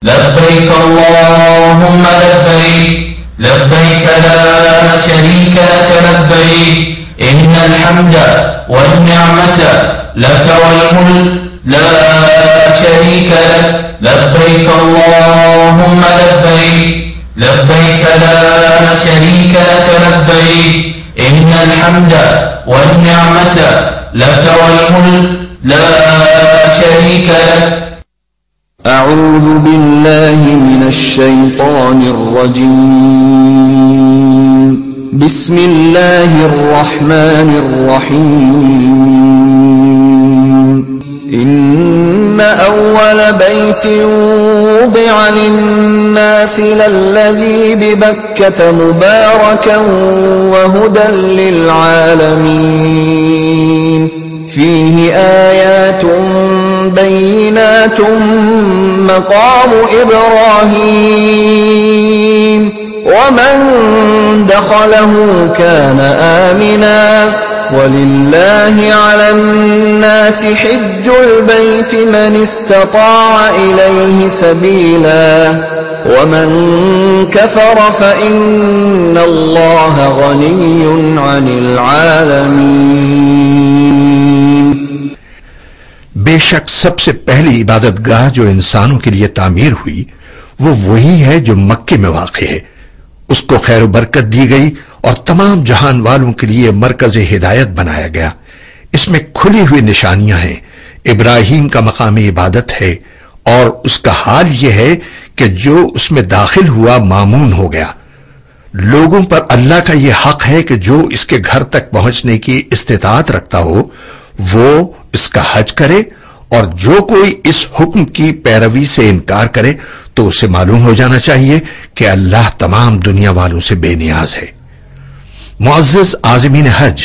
لبيك اللهم لبيك لبيك لا شريك لك لبيك إن الحمد والنعمة لك والملك لا شريك لك لبيك اللهم لبيك لبيك لا شريك لك لبيك إن الحمد والنعمة لك والملك لا شريك لك. أعوذ بالله من الشيطان الرجيم. بسم الله الرحمن الرحيم. إن أول بيت وضع للناس للذي ببكة مباركا وهدى للعالمين فيه آيات بينات مقام إبراهيم ومن دخله كان آمنا ولله على الناس حج البيت من استطاع إليه سبيلا ومن كفر فإن الله غني عن العالمين. بے شک سب سے پہلی عبادت گاہ جو انسانوں کے لیے تعمیر ہوئی وہ وہی ہے جو مکے میں واقع ہے. اس کو خیر و برکت دی گئی اور تمام جہان والوں کے لیے مرکز ہدایت بنایا گیا. اس میں کھلی ہوئی نشانیاں ہیں. ابراہیم کا مقام عبادت ہے اور اس کا حال یہ ہے کہ جو اس میں داخل ہوا مامون ہو گیا. لوگوں پر اللہ کا یہ حق ہے کہ جو اس کے گھر تک پہنچنے کی استطاعت رکھتا ہو وہ اس کا حج کرے اور جو کوئی اس حکم کی پیروی سے انکار کرے تو اسے معلوم ہو جانا چاہیے کہ اللہ تمام دنیا والوں سے بے نیاز ہے. معزز عازمین حج،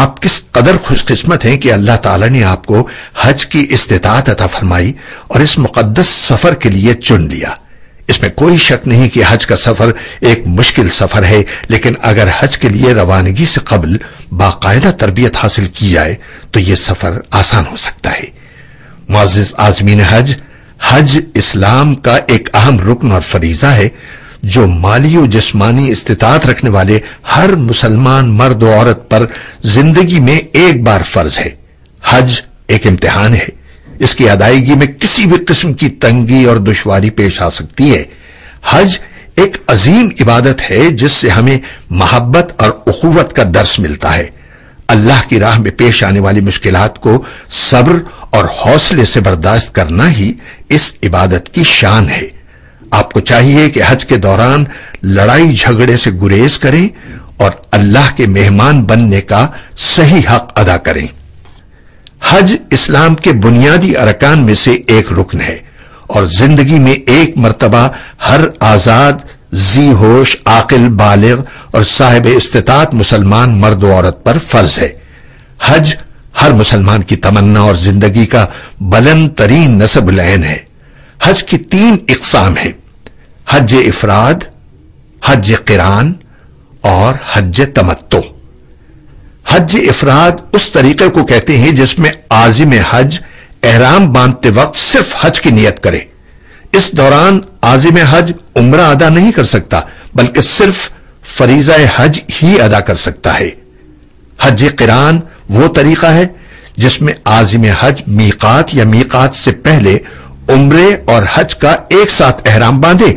آپ کس قدر خوش قسمت ہیں کہ اللہ تعالی نے آپ کو حج کی استطاعت عطا فرمائی اور اس مقدس سفر کے لیے چن لیا. اس میں کوئی شک نہیں کہ حج کا سفر ایک مشکل سفر ہے، لیکن اگر حج کے لیے روانگی سے قبل باقاعدہ تربیت حاصل کی جائے تو یہ سفر آسان ہو سکتا ہے. معزز عازمین حج، حج اسلام کا ایک اہم رکن اور فریضہ ہے جو مالی و جسمانی استطاعت رکھنے والے ہر مسلمان مرد و عورت پر زندگی میں ایک بار فرض ہے. حج ایک امتحان ہے. اس کی ادائیگی میں کسی بھی قسم کی تنگی اور دشواری پیش آ سکتی ہے. حج ایک عظیم عبادت ہے جس سے ہمیں محبت اور اخوت کا درس ملتا ہے. اللہ کی راہ میں پیش آنے والی مشکلات کو صبر اور حوصلے سے برداشت کرنا ہی اس عبادت کی شان ہے. آپ کو چاہیے کہ حج کے دوران لڑائی جھگڑے سے گریز کریں اور اللہ کے مہمان بننے کا صحیح حق ادا کریں. حج اسلام کے بنیادی ارکان میں سے ایک رکن ہے اور زندگی میں ایک مرتبہ ہر آزاد، ذی ہوش، عاقل، بالغ اور صاحب استطاعت مسلمان مرد و عورت پر فرض ہے. حج ہر مسلمان کی تمنا اور زندگی کا بلند ترین نصب العین ہے. حج کی 3 اقسام ہیں: حج افراد، حج قران اور حج تمتع. حج افراد اس طریقے کو کہتے ہیں جس میں عازم حج احرام باندھتے وقت صرف حج کی نیت کرے. اس دوران عازم حج عمرہ ادا نہیں کر سکتا بلکہ صرف فریضہ حج ہی ادا کر سکتا ہے. حج قران وہ طریقہ ہے جس میں عازم حج میقات یا میقات سے پہلے عمرے اور حج کا ایک ساتھ احرام باندھے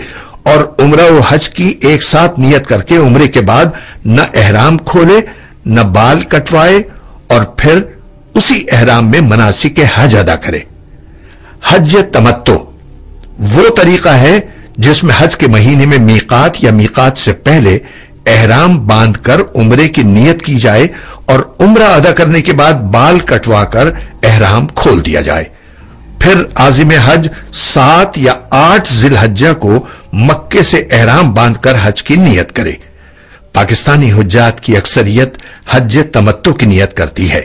اور عمرہ و حج کی ایک ساتھ نیت کر کے عمرے کے بعد نہ احرام کھولے نہ بال کٹوائے اور پھر اسی احرام میں مناسک حج ادا کرے. حج تمتع وہ طریقہ ہے جس میں حج کے مہینے میں میقات یا میقات سے پہلے احرام باندھ کر عمرے کی نیت کی جائے اور عمرہ ادا کرنے کے بعد بال کٹوا کر احرام کھول دیا جائے. پھر عازم حج 7 یا 8 ذی الحجہ کو مکے سے احرام باندھ کر حج کی نیت کرے. پاکستانی حجات کی اکثریت حج تمتع کی نیت کرتی ہے.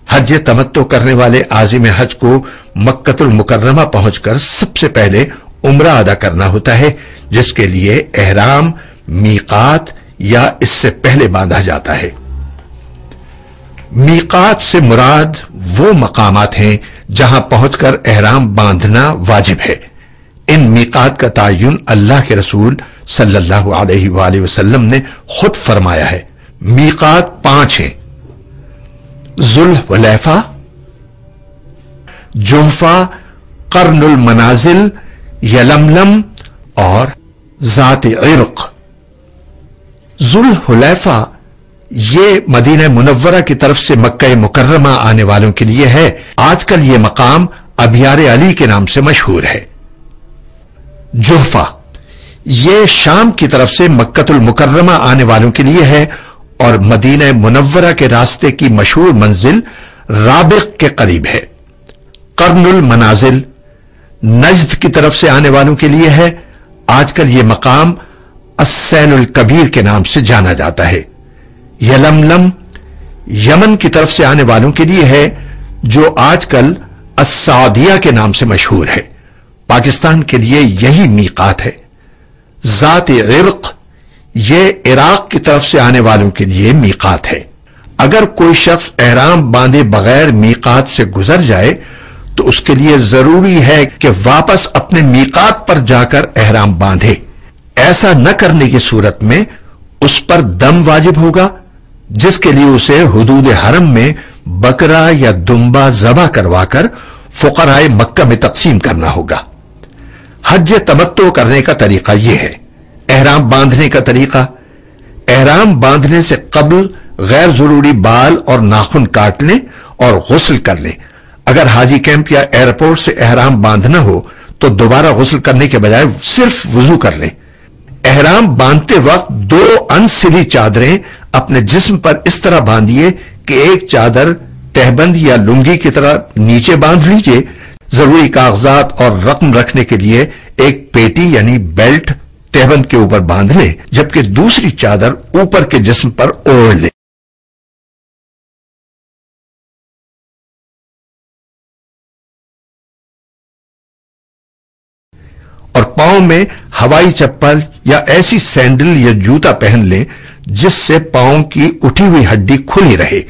حج تمتع کرنے والے عازم حج کو مکۃ المکرمہ پہنچ کر سب سے پہلے عمرہ ادا کرنا ہوتا ہے جس کے لیے احرام میقات یا اس سے پہلے باندھا جاتا ہے. میقات سے مراد وہ مقامات ہیں جہاں پہنچ کر احرام باندھنا واجب ہے. ان میقات کا تعین اللہ کے رسول صلی اللہ علیہ وآلہ وسلم نے خود فرمایا ہے۔ میقات 5 ہیں: ذوالحلیفہ، جحفہ، قرن المنازل، یلملم اور ذات عرق۔ ذوالحلیفہ یہ مدینہ منورہ کی طرف سے مکہ مکرمہ آنے والوں کے لیے ہے۔ آج کل یہ مقام ابیار علی کے نام سے مشہور ہے۔ جحفہ یہ شام کی طرف سے مکہ المکرمہ آنے والوں کے لیے ہے اور مدینہ منورہ کے راستے کی مشہور منزل رابغ کے قریب ہے۔ قرن المنازل نجد کی طرف سے آنے والوں کے لیے ہے۔ آج کل یہ مقام السین الکبیر کے نام سے جانا جاتا ہے۔ یلملم یمن کی طرف سے آنے والوں کے لیے ہے، جو آج کل السعودیہ کے نام سے مشہور ہے۔ پاکستان کے لیے یہی میقات ہے۔ ذات عرق یہ عراق کی طرف سے آنے والوں کے لیے میقات ہے۔ اگر کوئی شخص احرام باندھے بغیر میقات سے گزر جائے تو اس کے لیے ضروری ہے کہ واپس اپنے میقات پر جا کر احرام باندھے۔ ایسا نہ کرنے کی صورت میں اس پر دم واجب ہوگا، جس کے لیے اسے حدود حرم میں بکرا یا دمبا ذبح کروا کر فقراء مکہ میں تقسیم کرنا ہوگا۔ حج تمتع کرنے کا طریقہ یہ ہے۔ احرام باندھنے کا طریقہ: احرام باندھنے سے قبل غیر ضروری بال اور ناخن کاٹ لیں اور غسل کر لیں۔ اگر حاجی کیمپ یا ایئرپورٹ سے احرام باندھنا ہو تو دوبارہ غسل کرنے کے بجائے صرف وضو کر لیں۔ احرام باندھتے وقت 2 انسلی چادریں اپنے جسم پر اس طرح باندھیے کہ ایک چادر تہبند یا لنگی کی طرح نیچے باندھ لیجئے۔ ضروری کاغذات اور رقم رکھنے کے لیے ایک پیٹی یعنی بیلٹ تہبند کے اوپر باندھ لیں، جبکہ دوسری چادر اوپر کے جسم پر اوڑھ لیں۔ اور پاؤں میں ہوائی چپل یا ایسی سینڈل یا جوتا پہن لیں جس سے پاؤں کی اٹھی ہوئی ہڈی کھلی رہے۔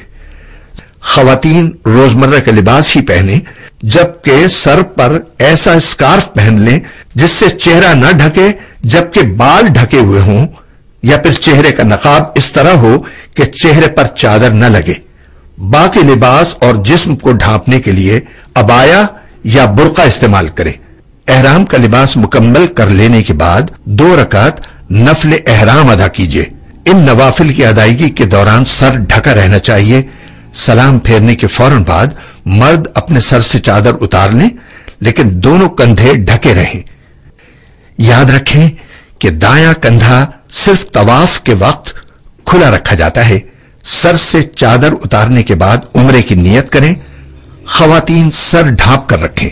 خواتین روزمرہ کے لباس ہی پہنیں، جبکہ سر پر ایسا اسکارف پہن لیں جس سے چہرہ نہ ڈھکے جبکہ بال ڈھکے ہوئے ہوں، یا پھر چہرے کا نقاب اس طرح ہو کہ چہرے پر چادر نہ لگے۔ باقی لباس اور جسم کو ڈھانپنے کے لیے عبایا یا برقع استعمال کریں۔ احرام کا لباس مکمل کر لینے کے بعد 2 رکعت نفل احرام ادا کیجیے۔ ان نوافل کی ادائیگی کے دوران سر ڈھکا رہنا چاہیے۔ سلام پھیرنے کے فوراً بعد مرد اپنے سر سے چادر اتار لیں، لیکن دونوں کندھے ڈھکے رہیں۔ یاد رکھیں کہ دایاں کندھا صرف طواف کے وقت کھلا رکھا جاتا ہے۔ سر سے چادر اتارنے کے بعد عمرے کی نیت کریں۔ خواتین سر ڈھانپ کر رکھیں۔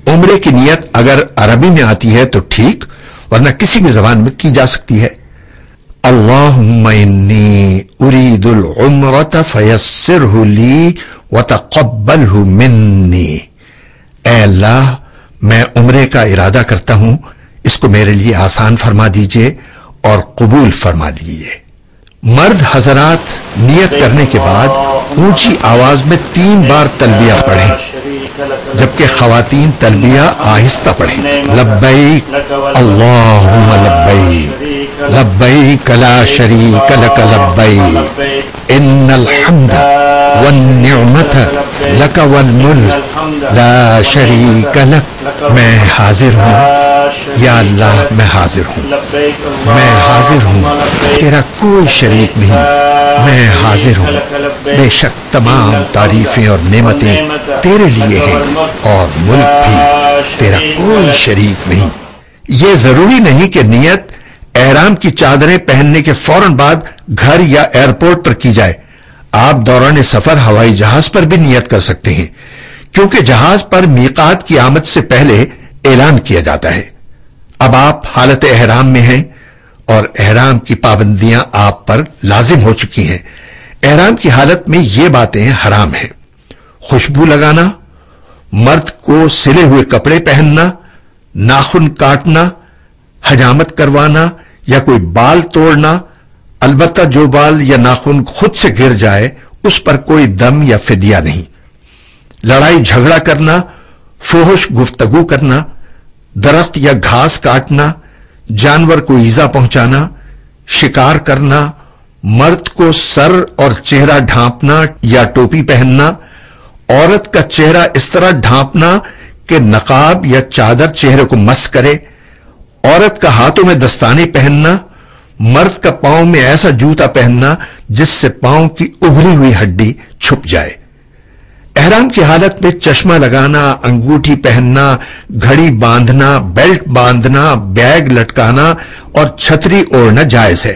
عمرے کی نیت اگر عربی میں آتی ہے تو ٹھیک، ورنہ کسی بھی زبان میں کی جا سکتی ہے۔ اللہم انی ارید العمرۃ فیسرہ لی وتقبلہ منی۔ اے اللہ، میں عمرے کا ارادہ کرتا ہوں، اس کو میرے لیے آسان فرما دیجئے اور قبول فرما لیجئے۔ مرد حضرات نیت کرنے کے بعد اونچی آواز میں 3 بار تلبیہ پڑھیں، جبکہ خواتین تلبیہ آہستہ پڑھیں۔ لبیک اللہم لبیک لبیک لا شریک لک لبیک ان الحمد والنعمت لک والملک لا شریک لک۔ میں حاضر ہوں، یا اللہ میں حاضر ہوں، میں حاضر ہوں، تیرا کوئی شریک نہیں، میں حاضر ہوں، بے شک تمام تعریفیں اور نعمتیں تیرے لیے ہیں اور ملک بھی تیرا کوئی شریک نہیں۔ یہ ضروری نہیں کہ نیت احرام کی چادریں پہننے کے فوراً بعد گھر یا ایئرپورٹ پر کی جائے۔ آپ دوران سفر ہوائی جہاز پر بھی نیت کر سکتے ہیں، کیونکہ جہاز پر میقات کی آمد سے پہلے اعلان کیا جاتا ہے۔ اب آپ حالت احرام میں ہیں اور احرام کی پابندیاں آپ پر لازم ہو چکی ہیں۔ احرام کی حالت میں یہ باتیں حرام ہیں: خوشبو لگانا، مرد کو سلے ہوئے کپڑے پہننا، ناخن کاٹنا، حجامت کروانا یا کوئی بال توڑنا، البتہ جو بال یا ناخن خود سے گر جائے اس پر کوئی دم یا فدیہ نہیں۔ لڑائی جھگڑا کرنا، فحش گفتگو کرنا، درخت یا گھاس کاٹنا، جانور کو ایذا پہنچانا، شکار کرنا، مرد کو سر اور چہرہ ڈھانپنا یا ٹوپی پہننا، عورت کا چہرہ اس طرح ڈھانپنا کہ نقاب یا چادر چہرے کو مس کرے، عورت کا ہاتھوں میں دستانے پہننا، مرد کا پاؤں میں ایسا جوتا پہننا جس سے پاؤں کی ابھری ہوئی ہڈی چھپ جائے، احرام کی حالت میں چشمہ لگانا، انگوٹھی پہننا، گھڑی باندھنا، بیلٹ باندھنا، بیگ لٹکانا اور چھتری اوڑھنا جائز ہے۔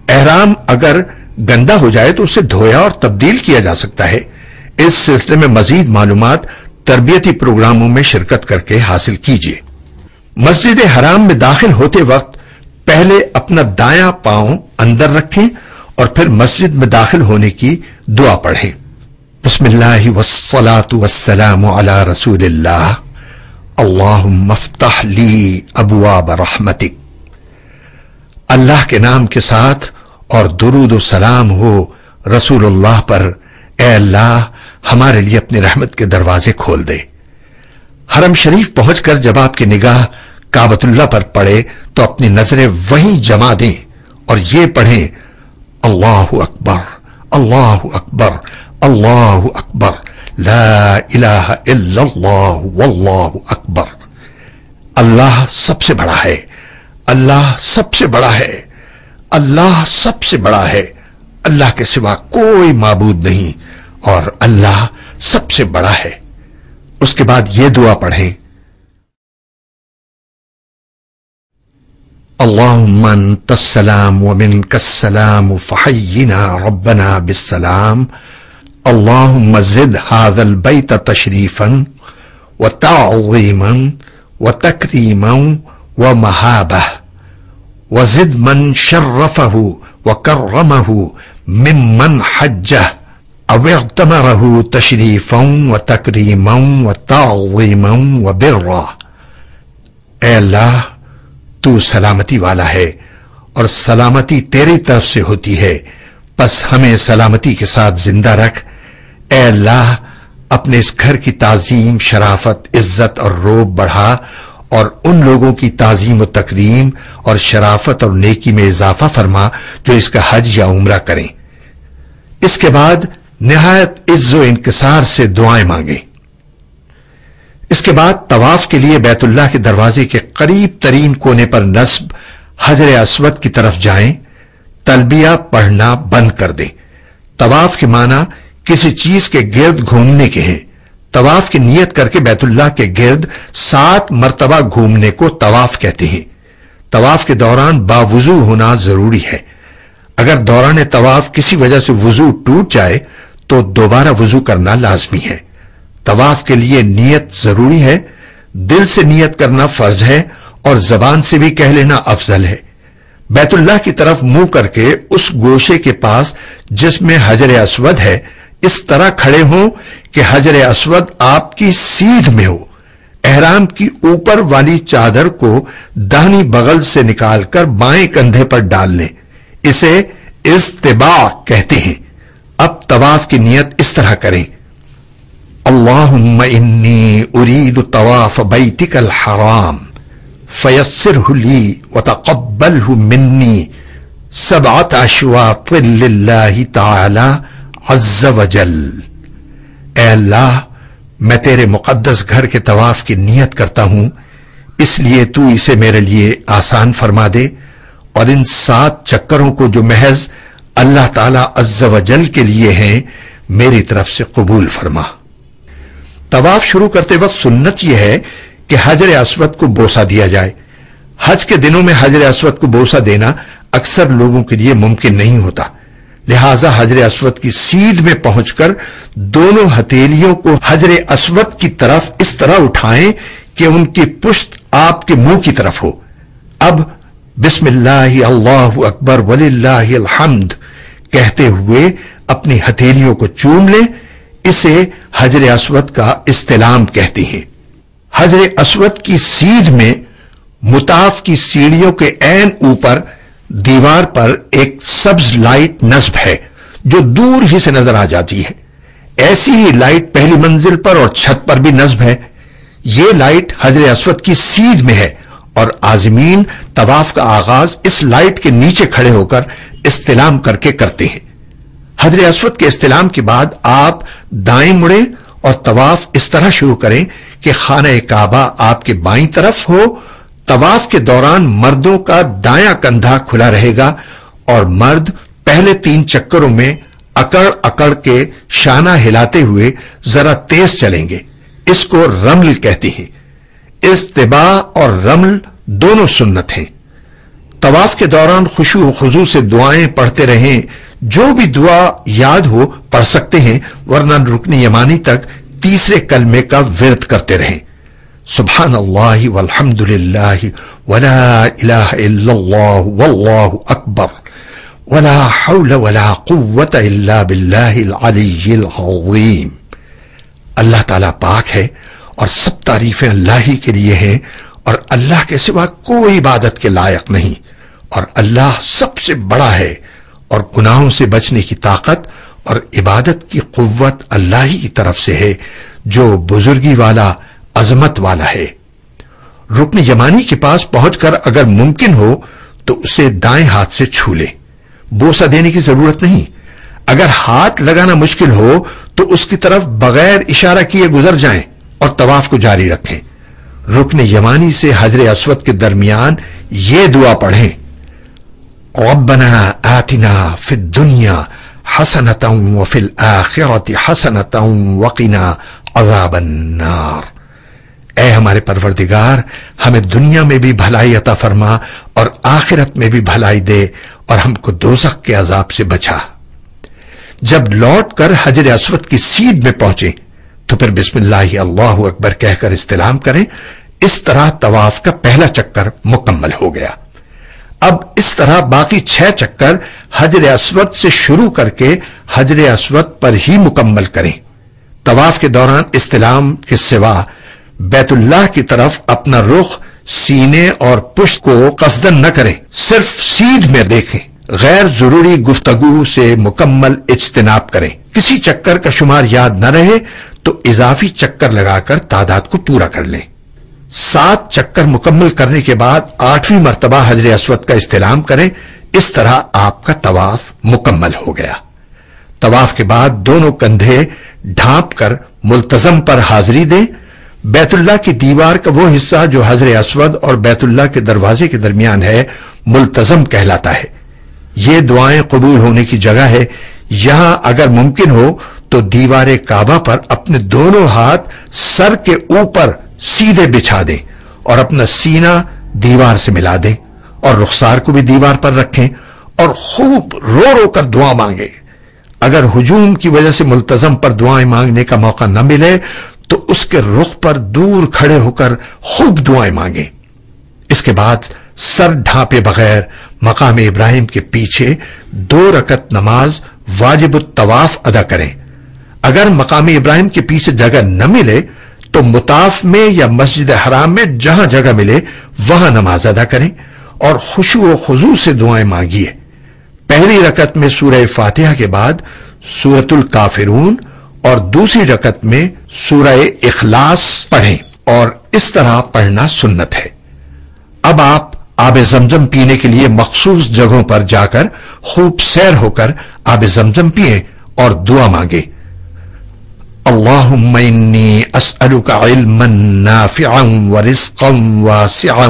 احرام اگر گندا ہو جائے تو اسے دھویا اور تبدیل کیا جا سکتا ہے۔ اس سلسلے میں مزید معلومات تربیتی پروگراموں میں شرکت کر کے حاصل کیجیے۔ مسجد حرام میں داخل ہوتے وقت پہلے اپنا دایاں پاؤں اندر رکھیں اور پھر مسجد میں داخل ہونے کی دعا پڑھیں۔ بسم اللہ والصلاة والسلام علی رسول اللہ، اللہم افتح لی ابواب رحمتک۔ اللہ کے نام کے ساتھ اور درود و سلام ہو رسول اللہ پر، اے اللہ ہمارے لیے اپنی رحمت کے دروازے کھول دے۔ حرم شریف پہنچ کر جب آپ کی نگاہ کعبۃ اللہ پر پڑے تو اپنی نظریں وہیں جما دیں اور یہ پڑھیں، اللہ اکبر اللہ اکبر اللہ اکبر لا الہ الا اللہ واللہ اکبر۔ اللہ سب سے بڑا ہے، اللہ سب سے بڑا ہے، اللہ سب سے بڑا ہے، اللہ کے سوا کوئی معبود نہیں اور اللہ سب سے بڑا ہے۔ اس کے بعد یہ دعا پڑھیں، اللہم انت السلام ومنک السلام فحینا ربنا بالسلام، اللہم زد هذا البیت تشریفا وتعظیما وتکریما ومہابہ، وزد من شرفہ وکرمہ ممن حجہ او اعتمرہ تشریفا وتکریما وتعظیما وبرا۔ اے اللہ تو سلامتی والا ہے اور سلامتی تیری طرف سے ہوتی ہے، بس ہمیں سلامتی کے ساتھ زندہ رکھ۔ اے اللہ اپنے اس گھر کی تعظیم، شرافت، عزت اور روب بڑھا اور ان لوگوں کی تعظیم و تکریم اور شرافت اور نیکی میں اضافہ فرما جو اس کا حج یا عمرہ کریں۔ اس کے بعد نہایت عز و انکسار سے دعائیں مانگیں۔ اس کے بعد طواف کے لیے بیت اللہ کے دروازے کے قریب ترین کونے پر نصب حجر اسود کی طرف جائیں، تلبیہ پڑھنا بند کر دیں۔ طواف کے معنی کسی چیز کے گرد گھومنے کے ہیں۔ طواف کی نیت کر کے بیت اللہ کے گرد 7 مرتبہ گھومنے کو طواف کہتے ہیں۔ طواف کے دوران باوضو ہونا ضروری ہے۔ اگر دوران طواف کسی وجہ سے وضو ٹوٹ جائے تو دوبارہ وضو کرنا لازمی ہے۔ طواف کے لیے نیت ضروری ہے، دل سے نیت کرنا فرض ہے اور زبان سے بھی کہہ لینا افضل ہے۔ بیت اللہ کی طرف منہ کر کے اس گوشے کے پاس جس میں حجر اسود ہے اس طرح کھڑے ہوں کہ حجر اسود آپ کی سیدھ میں ہو۔ احرام کی اوپر والی چادر کو داہنی بغل سے نکال کر بائیں کندھے پر ڈال لیں، اسے استباع کہتے ہیں۔ اب طواف کی نیت اس طرح کریں، اللہم انی ارید طواف بیتک الحرام فیسرہ لی وتقبلہ منی 7 اشواط للہ تعالی عز وجل۔ اے اللہ میں تیرے مقدس گھر کے طواف کی نیت کرتا ہوں، اس لیے تو اسے میرے لیے آسان فرما دے اور ان 7 چکروں کو جو محض اللہ تعالی عز وجل کے لیے ہیں میری طرف سے قبول فرما۔ طواف شروع کرتے وقت سنت یہ ہے کہ حجر اسود کو بوسہ دیا جائے۔ حج کے دنوں میں حجر اسود کو بوسہ دینا اکثر لوگوں کے لیے ممکن نہیں ہوتا، لہذا حجر اسود کی سیدھ میں پہنچ کر دونوں ہتھیلیوں کو حجر اسود کی طرف اس طرح اٹھائیں کہ ان کی پشت آپ کے منہ کی طرف ہو۔ اب بسم اللہ اللہ اکبر وللہ الحمد کہتے ہوئے اپنی ہتھیلیوں کو چوم لیں، اسے حجر اسود کا استلام کہتے ہیں۔ حجر اسود کی سیدھ میں مطاف کی سیڑھیوں کے عین اوپر دیوار پر ایک سبز لائٹ نصب ہے جو دور ہی سے نظر آ جاتی ہے۔ ایسی ہی لائٹ پہلی منزل پر اور چھت پر بھی نصب ہے۔ یہ لائٹ حجر اسود کی سیدھ میں ہے اور عازمین طواف کا آغاز اس لائٹ کے نیچے کھڑے ہو کر استلام کر کے کرتے ہیں۔ حجر اسود کے استلام کے بعد آپ دائیں مڑیں اور طواف اس طرح شروع کریں کہ خانہ کعبہ آپ کے بائیں طرف ہو۔ طواف کے دوران مردوں کا دایاں کندھا کھلا رہے گا اور مرد پہلے 3 چکروں میں اکڑ اکڑ کے شانہ ہلاتے ہوئے ذرا تیز چلیں گے۔ اس کو رمل کہتے ہیں۔ استباء اور رمل دونوں سنت ہیں۔ طواف کے دوران خشوع و خضوع سے دعائیں پڑھتے رہیں، جو بھی دعا یاد ہو پڑھ سکتے ہیں، ورنہ رکن یمانی تک تیسرے کلمے کا ورد کرتے رہیں۔ سبحان اللہ والحمد للہ ولا الہ الا اللہ واللہ اکبر ولا حول ولا قوت الا باللہ العلی العظیم۔ اللہ تعالیٰ پاک ہے اور سب تعریفیں اللہ ہی کے لیے ہیں، اور اللہ کے سوا کوئی عبادت کے لائق نہیں، اور اللہ سب سے بڑا ہے، اور گناہوں سے بچنے کی طاقت اور عبادت کی قوت اللہ ہی کی طرف سے ہے، جو بزرگی والا عظمت والا ہے۔ رکن یمانی کے پاس پہنچ کر اگر ممکن ہو تو اسے دائیں ہاتھ سے چھو لیں، بوسہ دینے کی ضرورت نہیں۔ اگر ہاتھ لگانا مشکل ہو تو اس کی طرف بغیر اشارہ کیے گزر جائیں اور طواف کو جاری رکھیں۔ رکن یمانی سے حجر اسود کے درمیان یہ دعا پڑھیں: ربنا آتنا فی الدنیا حسنۃ وفی الآخرۃ حسنۃ وقنا عذاب النار۔ اے ہمارے پروردگار، ہمیں دنیا میں بھی بھلائی عطا فرما اور آخرت میں بھی بھلائی دے، اور ہم کو دوزخ کے عذاب سے بچا۔ جب لوٹ کر حجر اسود کی سیدھ میں پہنچے تو پھر بسم اللہ اللہ اکبر کہہ کر استلام کریں۔ اس طرح طواف کا پہلا چکر مکمل ہو گیا۔ اب اس طرح باقی 6 چکر حجر اسود سے شروع کر کے حجر اسود پر ہی مکمل کریں۔ طواف کے دوران استلام کے سوا بیت اللہ کی طرف اپنا رخ سینے اور پشت کو قصدن نہ کریں، صرف سیدھ میں دیکھیں۔ غیر ضروری گفتگو سے مکمل اجتناب کریں۔ کسی چکر کا شمار یاد نہ رہے تو اضافی چکر لگا کر تعداد کو پورا کر لیں۔ 7 چکر مکمل کرنے کے بعد 8ویں مرتبہ حجر اسود کا استلام کریں۔ اس طرح آپ کا طواف مکمل ہو گیا۔ طواف کے بعد دونوں کندھے ڈھانپ کر ملتزم پر حاضری دیں۔ بیت اللہ کی دیوار کا وہ حصہ جو حجر اسود اور بیت اللہ کے دروازے کے درمیان ہے ملتزم کہلاتا ہے۔ یہ دعائیں قبول ہونے کی جگہ ہے۔ یہاں اگر ممکن ہو تو دیوار کعبہ پر اپنے دونوں ہاتھ سر کے اوپر سیدھے بچھا دیں اور اپنا سینہ دیوار سے ملا دیں، اور رخسار کو بھی دیوار پر رکھیں اور خوب رو رو کر دعا مانگیں۔ اگر ہجوم کی وجہ سے ملتزم پر دعائیں مانگنے کا موقع نہ ملے تو اس کے رخ پر دور کھڑے ہو کر خوب دعائیں مانگیں۔ اس کے بعد سر ڈھانپے بغیر مقام ابراہیم کے پیچھے 2 رکعت نماز واجب الطواف ادا کریں۔ اگر مقام ابراہیم کے پیچھے جگہ نہ ملے تو مطاف میں یا مسجد حرام میں جہاں جگہ ملے وہاں نماز ادا کریں اور خشوع و خضوع سے دعائیں مانگیے۔ پہلی رکعت میں سورہ فاتحہ کے بعد سورۃ الکافرون اور دوسری رکعت میں سورہ اخلاص پڑھیں، اور اس طرح پڑھنا سنت ہے۔ اب آپ آب زمزم پینے کے لیے مخصوص جگہوں پر جا کر خوب سیر ہو کر آب زمزم پیئیں اور دعا مانگیں۔ اللہم انی اسألک علما نافعا ورزقا واسعا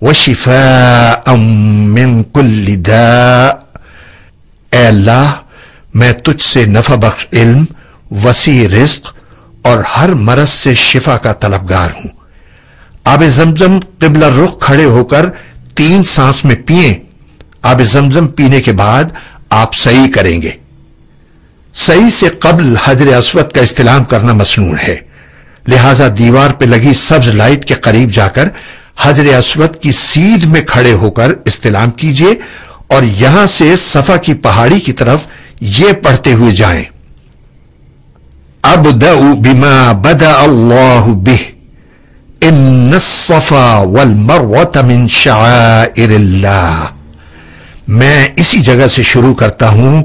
وشفاء من کل داء۔ اے اللہ، میں تجھ سے نفع بخش علم، وسیع رزق اور ہر مرض سے شفا کا طلبگار ہوں۔ آب زمزم قبلہ رخ کھڑے ہو کر 3 سانس میں پئیں۔ آب زمزم پینے کے بعد آپ سعی کریں گے۔ سعی سے قبل حجر اسود کا استلام کرنا مسنون ہے، لہذا دیوار پہ لگی سبز لائٹ کے قریب جا کر حجر اسود کی سیدھ میں کھڑے ہو کر استلام کیجیے، اور یہاں سے صفا کی پہاڑی کی طرف یہ پڑھتے ہوئے جائیں: ابدأ بما بدأ اللہ بہ ان الصفا والمروۃ من شعائر اللہ۔ میں اسی جگہ سے شروع کرتا ہوں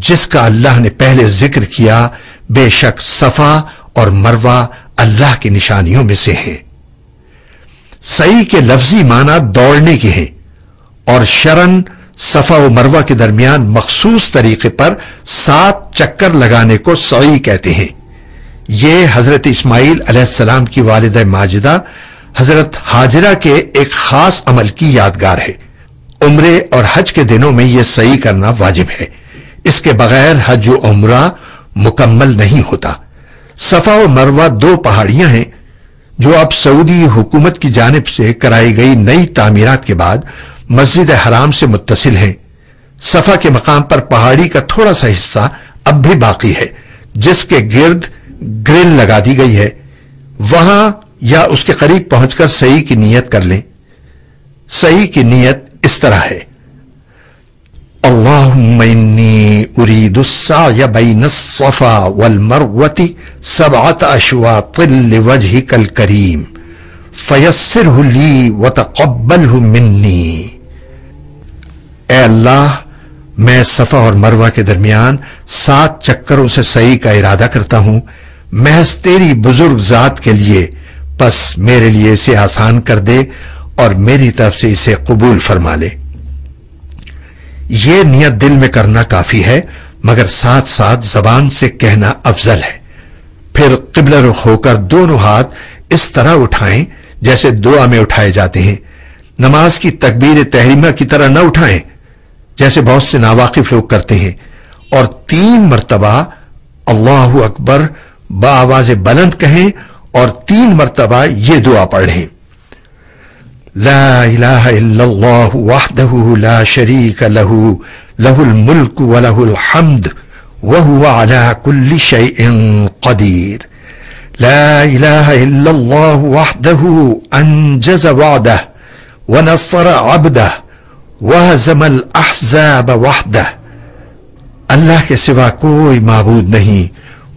جس کا اللہ نے پہلے ذکر کیا، بے شک صفا اور مروہ اللہ کی نشانیوں میں سے ہیں۔ سعی کے لفظی معنی دوڑنے کے ہیں، اور شرن صفا و مروہ کے درمیان مخصوص طریقے پر 7 چکر لگانے کو سعی کہتے ہیں۔ یہ حضرت اسماعیل علیہ السلام کی والدہ ماجدہ حضرت ہاجرہ کے ایک خاص عمل کی یادگار ہے۔ عمرے اور حج کے دنوں میں یہ سعی کرنا واجب ہے، اس کے بغیر حج و عمرہ مکمل نہیں ہوتا۔ صفا و مروہ 2 پہاڑیاں ہیں جو اب سعودی حکومت کی جانب سے کرائی گئی نئی تعمیرات کے بعد مسجد حرام سے متصل ہیں۔ صفا کے مقام پر پہاڑی کا تھوڑا سا حصہ اب بھی باقی ہے جس کے گرد گرل لگا دی گئی ہے، وہاں یا اس کے قریب پہنچ کر سعی کی نیت کر لیں۔ سعی کی نیت اس طرح ہے: اللہم انی ارید السعی بین الصفا والمروۃ 7 اشواط لوجہک الکریم فیسرہ لی وتقبلہ منی۔ اے اللہ، میں صفا اور مروہ کے درمیان 7 چکروں سے سعی کا ارادہ کرتا ہوں، محض تیری بزرگ ذات کے لیے، پس میرے لیے اسے آسان کر دے اور میری طرف سے اسے قبول فرما لے۔ یہ نیت دل میں کرنا کافی ہے، مگر ساتھ ساتھ زبان سے کہنا افضل ہے۔ پھر قبلہ رخ ہو کر دونوں ہاتھ اس طرح اٹھائیں جیسے دعا میں اٹھائے جاتے ہیں۔ نماز کی تکبیر تحریمہ کی طرح نہ اٹھائیں جیسے بہت سے ناواقف لوگ کرتے ہیں، اور 3 مرتبہ اللہ اکبر بآواز بلند کہیں اور 3 مرتبہ یہ دعا پڑھیں: لا الہ الا اللہ وحدہ لا شریک لہ لہ الملک ولہ الحمد وہو علی کل شیء قدیر۔ لا الہ الا اللہ وحدہ انجز وعدہ ونصر عبدہ وہزم الاحزاب وحدہ۔ اللہ کے سوا کوئی معبود نہیں،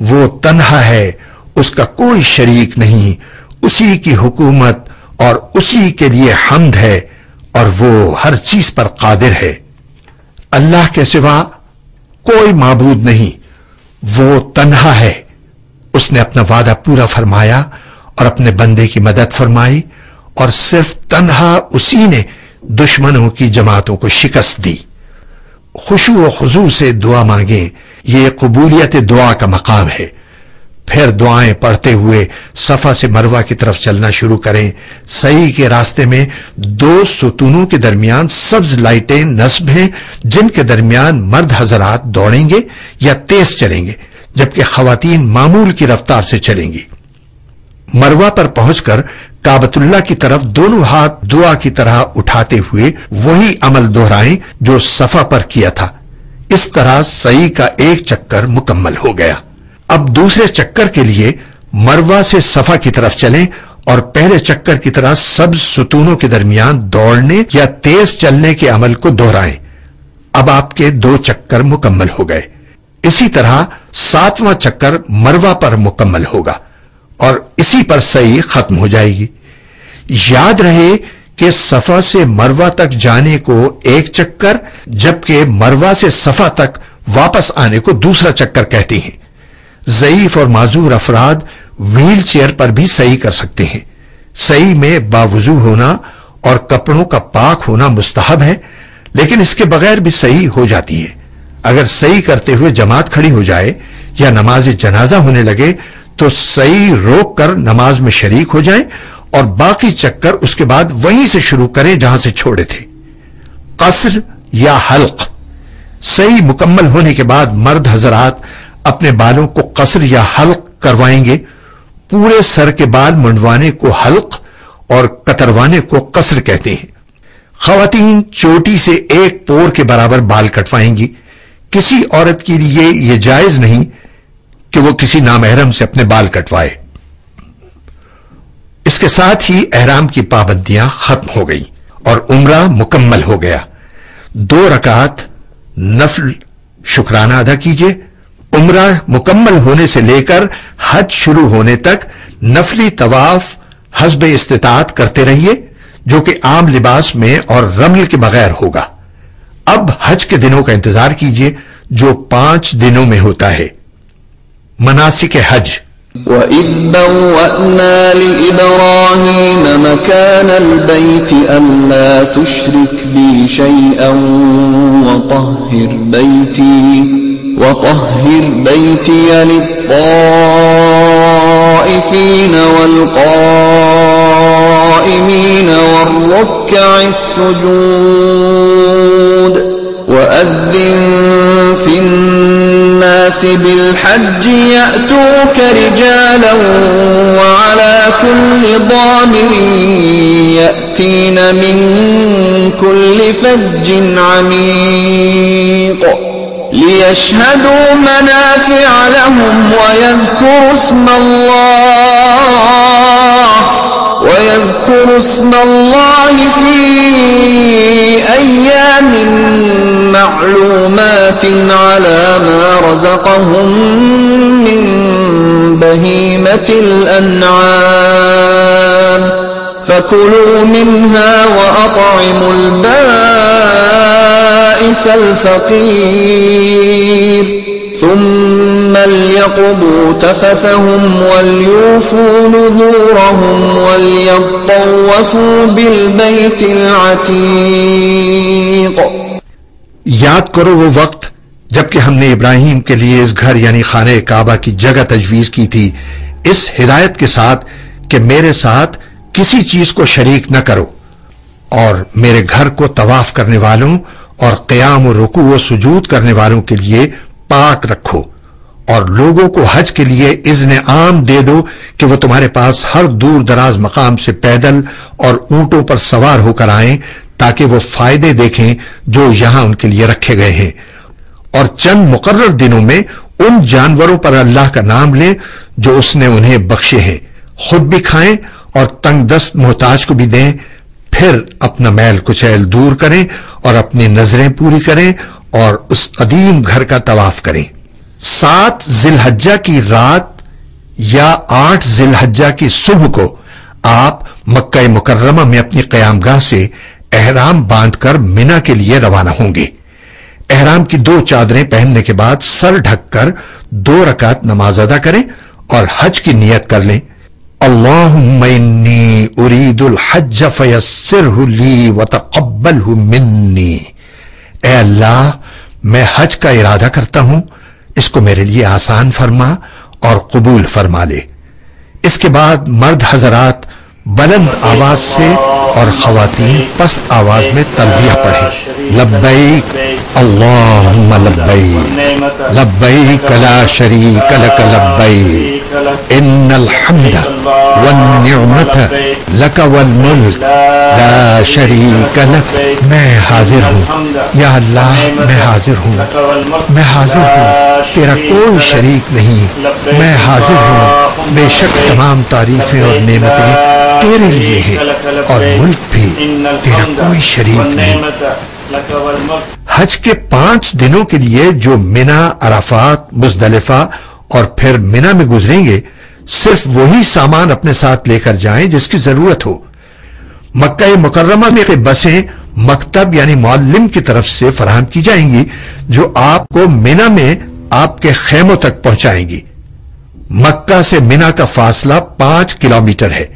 وہ تنہا ہے، اس کا کوئی شریک نہیں، اسی کی حکومت اور اسی کے لیے حمد ہے، اور وہ ہر چیز پر قادر ہے۔ اللہ کے سوا کوئی معبود نہیں، وہ تنہا ہے، اس نے اپنا وعدہ پورا فرمایا اور اپنے بندے کی مدد فرمائی، اور صرف تنہا اسی نے دشمنوں کی جماعتوں کو شکست دی۔ خشوع و خضوع سے دعا مانگیں، یہ قبولیت دعا کا مقام ہے۔ پھر دعائیں پڑھتے ہوئے صفا سے مروہ کی طرف چلنا شروع کریں۔ سعی کے راستے میں 2 ستونوں کے درمیان سبز لائٹیں نصب ہیں جن کے درمیان مرد حضرات دوڑیں گے یا تیز چلیں گے، جبکہ خواتین معمول کی رفتار سے چلیں گی۔ مروہ پر پہنچ کر کعبۃ اللہ کی طرف دونوں ہاتھ دعا کی طرح اٹھاتے ہوئے وہی عمل دہرائیں جو صفا پر کیا تھا۔ اس طرح سعی کا 1 چکر مکمل ہو گیا۔ اب دوسرے چکر کے لیے مروہ سے صفا کی طرف چلیں اور پہلے چکر کی طرح سبز ستونوں کے درمیان دوڑنے یا تیز چلنے کے عمل کو دہرائیں۔ اب آپ کے 2 چکر مکمل ہو گئے۔ اسی طرح 7واں چکر مروہ پر مکمل ہوگا اور اسی پر سعی ختم ہو جائے گی۔ یاد رہے کہ صفا سے مروہ تک جانے کو 1 چکر، جبکہ مروہ سے صفا تک واپس آنے کو دوسرا چکر کہتے ہیں۔ ضعیف اور معذور افراد ویل چیئر پر بھی سعی کر سکتے ہیں۔ سعی میں باوضو ہونا اور کپڑوں کا پاک ہونا مستحب ہے، لیکن اس کے بغیر بھی سعی ہو جاتی ہے۔ اگر سعی کرتے ہوئے جماعت کھڑی ہو جائے یا نماز جنازہ ہونے لگے تو سعی روک کر نماز میں شریک ہو جائیں اور باقی چکر اس کے بعد وہیں سے شروع کریں جہاں سے چھوڑے تھے۔ قصر یا حلق: سعی مکمل ہونے کے بعد مرد حضرات اپنے بالوں کو قصر یا حلق کروائیں گے۔ پورے سر کے بال منڈوانے کو حلق اور کتروانے کو قصر کہتے ہیں۔ خواتین چوٹی سے 1 پور کے برابر بال کٹوائیں گی۔ کسی عورت کے لیے یہ جائز نہیں کہ وہ کسی نامحرم سے اپنے بال کٹوائے۔ اس کے ساتھ ہی احرام کی پابندیاں ختم ہو گئی اور عمرہ مکمل ہو گیا۔ 2 رکعت نفل شکرانہ ادا کیجیے۔ عمرہ مکمل ہونے سے لے کر حج شروع ہونے تک نفلی طواف حسب استطاعت کرتے رہیے، جو کہ عام لباس میں اور رمل کے بغیر ہوگا۔ اب حج کے دنوں کا انتظار کیجیے جو 5 دنوں میں ہوتا ہے۔ مناسک حج: وَإِذْ بَوَّأْنَا لِإِبْرَاهِيمَ مَكَانَ الْبَيْتِ أَلَّا تُشْرِكْ بِي شَيْئًا وَطَهِّرْ بَيْتِيَ لِلطَّائِفِينَ وَالْقَائِمِينَ وَالرُّكَّعِ السُّجُودِ وَأَذِّن فِي النَّاسِ بِالْحَجِّ يَأْتُوكَ رِجَالًا وَعَلَى كُلِّ ضَامِرٍ يَأْتِينَ مِنْ كُلِّ فَجٍّ عَمِيقٍ لِيَشْهَدُوا مَنَافِعَ لَهُمْ وَيَذْكُرُوا اسْمَ اللَّهِ فِي أَيَّامٍ مَّعْلُومَاتٍ عَلَى مَا رَزَقَهُم مِّن بَهِيمَةِ الْأَنْعَامِ فَكُلُوا مِنْهَا وَأَطْعِمُوا الْبَائِسَ الْفَقِيرَ ثُمَّ لْيَقْضُوا تَفَثَهُمْ وَلْيُوفُوا نُذُورَهُمْ وَلْيَطَّوَّفُوا بِالْبَيْتِ الْعَتِيقِ۔ یاد کرو وہ وقت جبکہ ہم نے ابراہیم کے لیے اس گھر یعنی خانہ کعبہ کی جگہ تجویز کی تھی، اس ہدایت کے ساتھ کہ میرے ساتھ کسی چیز کو شریک نہ کرو، اور میرے گھر کو طواف کرنے والوں اور قیام و رکوع و سجود کرنے والوں کے لیے پاک رکھو، اور لوگوں کو حج کے لیے اذن عام دے دو کہ وہ تمہارے پاس ہر دور دراز مقام سے پیدل اور اونٹوں پر سوار ہو کر آئیں تاکہ وہ فائدے دیکھیں جو یہاں ان کے لیے رکھے گئے ہیں، اور چند مقرر دنوں میں ان جانوروں پر اللہ کا نام لیں جو اس نے انہیں بخشے ہیں، خود بھی کھائیں اور تنگ دست محتاج کو بھی دیں، پھر اپنا میل کچیل دور کریں اور اپنی نظریں پوری کریں اور اس قدیم گھر کا طواف کریں۔ 7 ذی الحجہ کی رات یا 8 ذی الحجہ کی صبح کو آپ مکہ مکرمہ میں اپنی قیام گاہ سے احرام باندھ کر منا کے لیے روانہ ہوں گے۔ احرام کی 2 چادریں پہننے کے بعد سر ڈھک کر 2 رکعت نماز ادا کریں اور حج کی نیت کر لیں۔ اللہم انی ارید الحج فیسرہ لی وتقبلہ منی، اے اللہ میں حج کا ارادہ کرتا ہوں، اس کو میرے لیے آسان فرما اور قبول فرما لے۔ اس کے بعد مرد حضرات بلند آواز سے اور خواتین پست آواز میں تلبیہ پڑھیں، لبیک اللہم لبیک لبیک لا شریک لک لبیک ان الحمد والنعمت لک والملک لا شریک لک۔ میں حاضر ہوں یا اللہ، میں حاضر ہوں، میں حاضر ہوں، تیرا کوئی شریک نہیں، میں حاضر ہوں، بے شک تمام تعریفیں اور نعمتیں تیرے لیے ہیں اور ملک بھی تیرا کوئی شریک نہیں۔ حج کے 5 دنوں کے لیے جو منا، عرفات، مزدلفہ اور پھر منا میں گزریں گے، صرف وہی سامان اپنے ساتھ لے کر جائیں جس کی ضرورت ہو۔ مکہ مکرمہ میں بسیں مکتب یعنی معلم کی طرف سے فراہم کی جائیں گی جو آپ کو منا میں آپ کے خیموں تک پہنچائیں گی۔ مکہ سے منا کا فاصلہ 5 کلومیٹر ہے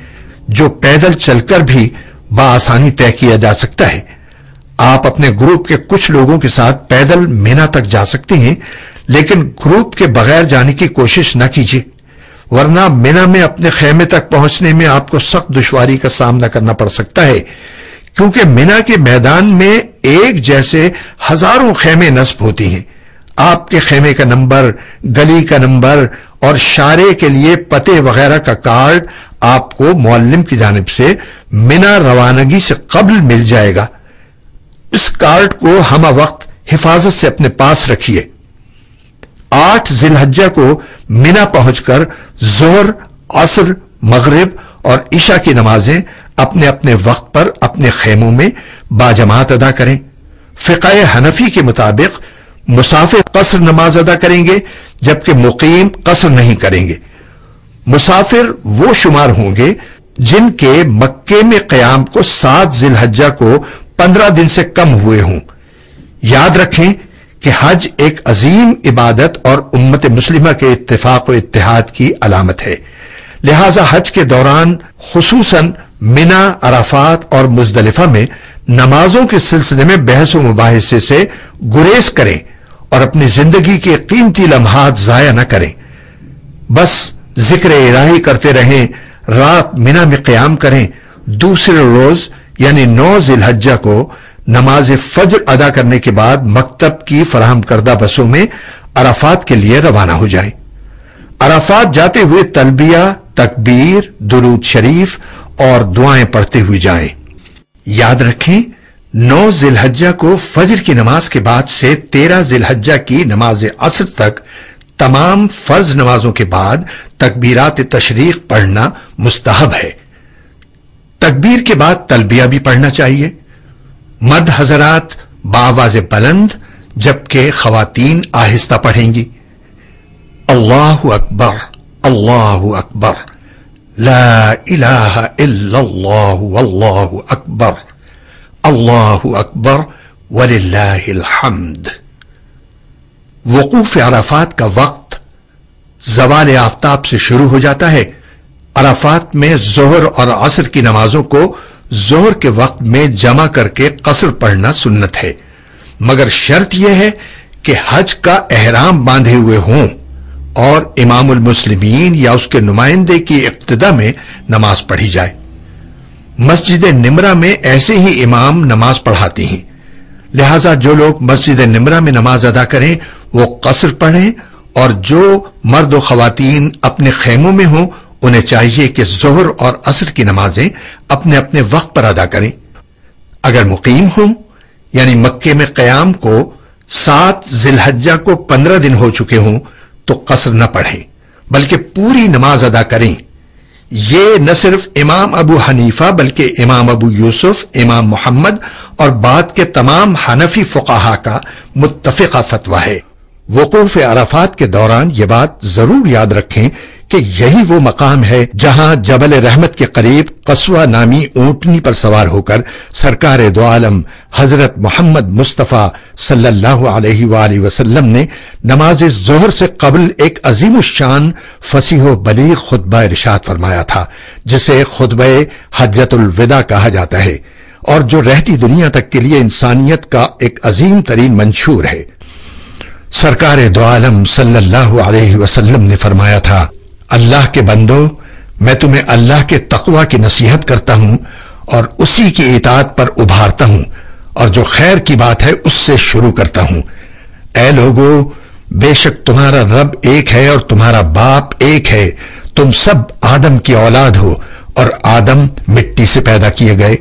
جو پیدل چل کر بھی بآسانی طے کیا جا سکتا ہے۔ آپ اپنے گروپ کے کچھ لوگوں کے ساتھ پیدل منا تک جا سکتے ہیں، لیکن گروپ کے بغیر جانے کی کوشش نہ کیجیے، ورنہ منا میں اپنے خیمے تک پہنچنے میں آپ کو سخت دشواری کا سامنا کرنا پڑ سکتا ہے، کیونکہ منا کے میدان میں ایک جیسے ہزاروں خیمے نصب ہوتی ہیں۔ آپ کے خیمے کا نمبر، گلی کا نمبر اور شارے کے لیے پتے وغیرہ کا کارڈ آپ کو معلم کی جانب سے منا روانگی سے قبل مل جائے گا۔ اس کارڈ کو ہمہ وقت حفاظت سے اپنے پاس رکھیے۔ 8 ذی الحجہ کو منا پہنچ کر ظہر، عصر، مغرب اور عشاء کی نمازیں اپنے اپنے وقت پر اپنے خیموں میں باجماعت ادا کریں۔ فقہ حنفی کے مطابق مسافر قصر نماز ادا کریں گے جبکہ مقیم قصر نہیں کریں گے۔ مسافر وہ شمار ہوں گے جن کے مکے میں قیام کو 7 ذی الحجہ کو 15 دن سے کم ہوئے ہوں۔ یاد رکھیں کہ حج ایک عظیم عبادت اور امت مسلمہ کے اتفاق و اتحاد کی علامت ہے، لہذا حج کے دوران خصوصاً منا، عرفات اور مزدلفہ میں نمازوں کے سلسلے میں بحث و مباحثے سے گریز کریں اور اپنی زندگی کے قیمتی لمحات ضائع نہ کریں، بس ذکر الہی کرتے رہیں، رات منا میں قیام کریں، دوسرے روز یعنی 9 ذی الحجہ کو نماز فجر ادا کرنے کے بعد مکتب کی فراہم کردہ بسوں میں عرفات کے لیے روانہ ہو جائیں۔ عرفات جاتے ہوئے تلبیہ، تکبیر، درود شریف اور دعائیں پڑھتے ہوئے جائیں۔ یاد رکھیں 9 ذی الحجہ کو فجر کی نماز کے بعد سے 13 ذی الحجہ کی نماز عصر تک تمام فرض نمازوں کے بعد تکبیرات تشریق پڑھنا مستحب ہے۔ تکبیر کے بعد تلبیہ بھی پڑھنا چاہیے۔ مرد حضرات بآواز بلند جبکہ خواتین آہستہ پڑھیں گی۔ اللہ اکبر، اللہ اکبر، لا الہ الا اللہ واللہ اکبر، اللہ اکبر وللہ الحمد۔ وقوف عرفات کا وقت زوال آفتاب سے شروع ہو جاتا ہے۔ عرفات میں ظہر اور عصر کی نمازوں کو ظہر کے وقت میں جمع کر کے قصر پڑھنا سنت ہے، مگر شرط یہ ہے کہ حج کا احرام باندھے ہوئے ہوں اور امام المسلمین یا اس کے نمائندے کی اقتداء میں نماز پڑھی جائے۔ مسجد نمرہ میں ایسے ہی امام نماز پڑھاتی ہیں، لہذا جو لوگ مسجد نمرہ میں نماز ادا کریں وہ قصر پڑھیں، اور جو مرد و خواتین اپنے خیموں میں ہوں انہیں چاہیے کہ ظہر اور عصر کی نمازیں اپنے اپنے وقت پر ادا کریں۔ اگر مقیم ہوں یعنی مکے میں قیام کو 7 ذی الحجہ کو 15 دن ہو چکے ہوں تو قصر نہ پڑھیں بلکہ پوری نماز ادا کریں۔ یہ نہ صرف امام ابو حنیفہ بلکہ امام ابو یوسف، امام محمد اور بعد کے تمام حنفی فقہا کا متفقہ فتویٰ ہے۔ وقوف عرفات کے دوران یہ بات ضرور یاد رکھیں کہ یہی وہ مقام ہے جہاں جبل رحمت کے قریب قصوہ نامی اونٹنی پر سوار ہو کر سرکار دو عالم حضرت محمد مصطفیٰ صلی اللہ علیہ وآلہ وسلم نے نماز ظہر سے قبل ایک عظیم الشان فصیح و بلیغ خطبہ ارشاد فرمایا تھا، جسے خطبہ حجۃ الوداع کہا جاتا ہے، اور جو رہتی دنیا تک کے لیے انسانیت کا ایک عظیم ترین منشور ہے۔ سرکار دو عالم صلی اللہ علیہ وسلم نے فرمایا تھا، اللہ کے بندو، میں تمہیں اللہ کے تقوی کی نصیحت کرتا ہوں اور اسی کی اطاعت پر ابھارتا ہوں، اور جو خیر کی بات ہے اس سے شروع کرتا ہوں۔ اے لوگو، بے شک تمہارا رب ایک ہے اور تمہارا باپ ایک ہے، تم سب آدم کی اولاد ہو اور آدم مٹی سے پیدا کیے گئے۔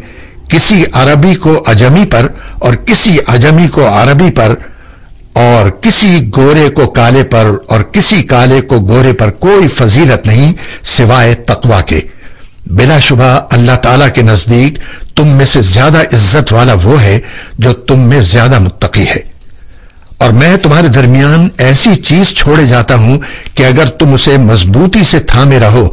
کسی عربی کو عجمی پر اور کسی عجمی کو عربی پر اور کسی گورے کو کالے پر اور کسی کالے کو گورے پر کوئی فضیلت نہیں سوائے تقوی کے۔ بلا شبہ اللہ تعالیٰ کے نزدیک تم میں سے زیادہ عزت والا وہ ہے جو تم میں زیادہ متقی ہے۔ اور میں تمہارے درمیان ایسی چیز چھوڑے جاتا ہوں کہ اگر تم اسے مضبوطی سے تھامے رہو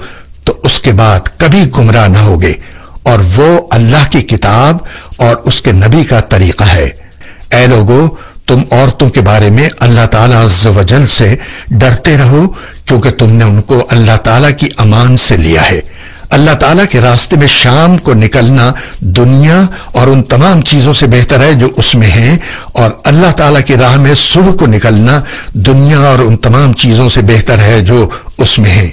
تو اس کے بعد کبھی گمراہ نہ ہوگے، اور وہ اللہ کی کتاب اور اس کے نبی کا طریقہ ہے۔ اے لوگو، تم عورتوں کے بارے میں اللہ تعالیٰ عز و جل سے ڈرتے رہو، کیونکہ تم نے ان کو اللہ تعالیٰ کی امان سے لیا ہے۔ اللہ تعالیٰ کے راستے میں شام کو نکلنا دنیا اور ان تمام چیزوں سے بہتر ہے جو اس میں ہیں، اور اللہ تعالیٰ کی راہ میں صبح کو نکلنا دنیا اور ان تمام چیزوں سے بہتر ہے جو اس میں ہیں۔